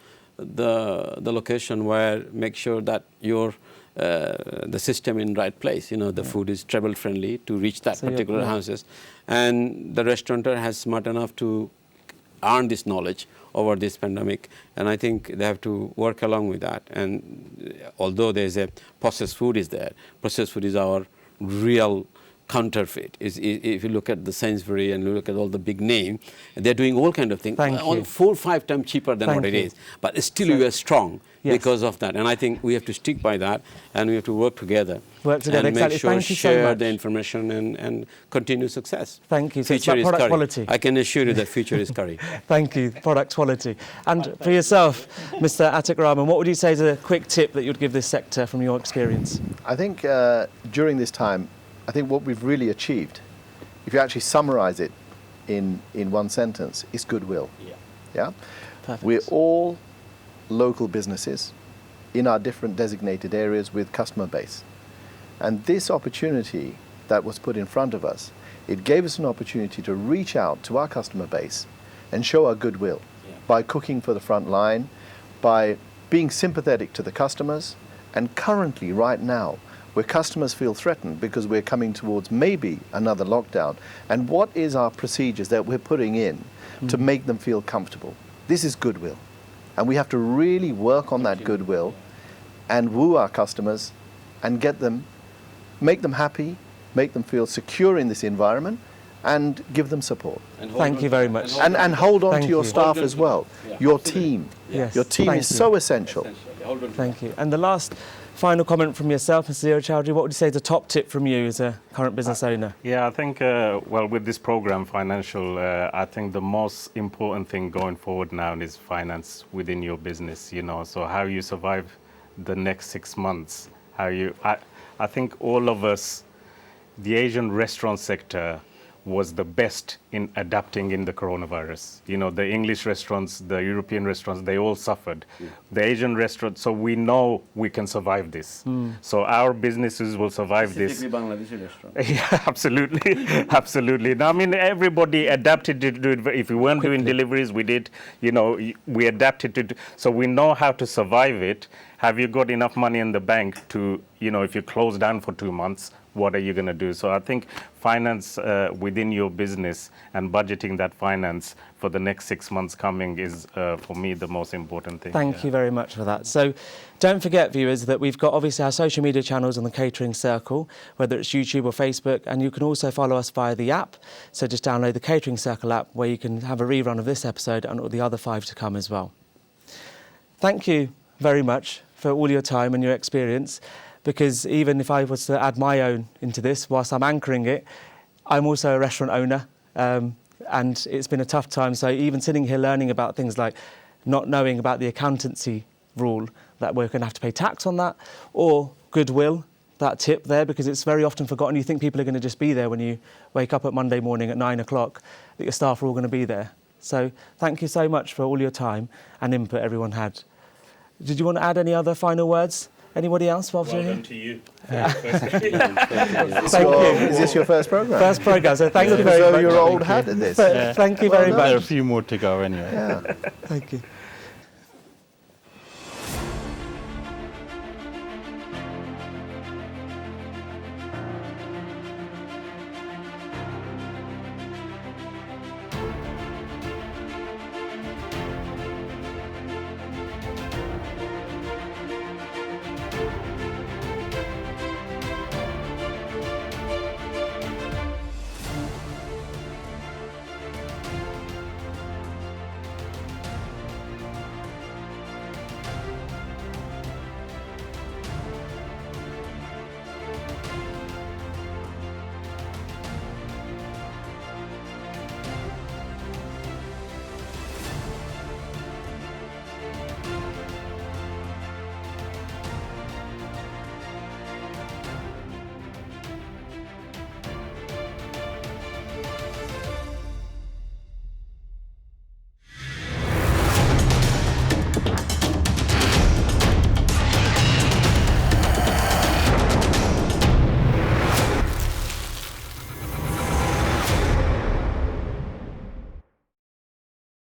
location where make sure that your the system in right place. The food is travel friendly to reach that particular houses, and the restaurateur has smart enough to earn this knowledge over this pandemic, and I think they have to work along with that. And although there's a processed food is there, processed food is our real counterfeit. If you look at the Sainsbury and you look at all the big name, they're doing all kind of things, 4 or 5 times cheaper than what it is. But still we are strong because of that. And I think we have to stick by that, and we have to work together. And make sure share the information and continue success. Thank you. So future is product curry. quality. I can assure you that future is curry. Thank you. Product quality. And for yourself, Mr. Atiq Rahman, what would you say is a quick tip that you'd give this sector from your experience? I think during this time, I think what we've really achieved, if you actually summarize it in one sentence, is goodwill. Yeah? Perfect. We're all local businesses in our different designated areas with customer base. And this opportunity that was put in front of us, it gave us an opportunity to reach out to our customer base and show our goodwill by cooking for the front line, by being sympathetic to the customers. And currently, right now, where customers feel threatened because we're coming towards maybe another lockdown, and what is our procedures that we're putting in to make them feel comfortable? This is goodwill. And we have to really work on that goodwill and woo our customers and make them happy, make them feel secure in this environment, and give them support. Thank you very much. And hold on to your staff as well, your team. Yes. Your team is so essential. Thank you. And the last final comment from yourself, Mr. Zero Chowdhury, what would you say is the top tip from you as a current business owner? Yeah, I think, with this program, financial, I think the most important thing going forward now is finance within your business, so how you survive the next 6 months, I think all of us, the Asian restaurant sector was the best in adapting in the coronavirus. The English restaurants, the European restaurants, they all suffered. The Asian restaurants, so we know we can survive this. So our businesses will survive this. Bangladeshi restaurants. Yeah, absolutely. Absolutely. Now, I mean, everybody adapted to do it. If we weren't doing deliveries, we did, we adapted to, so we know how to survive it. Have you got enough money in the bank to, if you close down for 2 months, what are you going to do? So I think finance within your business and budgeting that finance for the next 6 months coming is, for me, the most important thing. Thank you very much for that. So don't forget, viewers, that we've got obviously our social media channels on the Catering Circle, whether it's YouTube or Facebook, and you can also follow us via the app. So just download the Catering Circle app, where you can have a rerun of this episode and all the other 5 to come as well. Thank you very much for all your time and your experience, because even if I was to add my own into this, whilst I'm anchoring it, I'm also a restaurant owner, and it's been a tough time. So even sitting here learning about things like not knowing about the accountancy rule that we're going to have to pay tax on that, or goodwill, that tip there, because it's very often forgotten. You think people are going to just be there when you wake up at Monday morning at 9 o'clock, that your staff are all going to be there. So thank you so much for all your time and input everyone had. Did you want to add any other final words? Anybody else whilst you're here? to you. Thank Is this your first programme? First programme, so thank you very So much. you're old hat at this. Thank you very There much. are a few more to go anyway. Yeah. Thank you.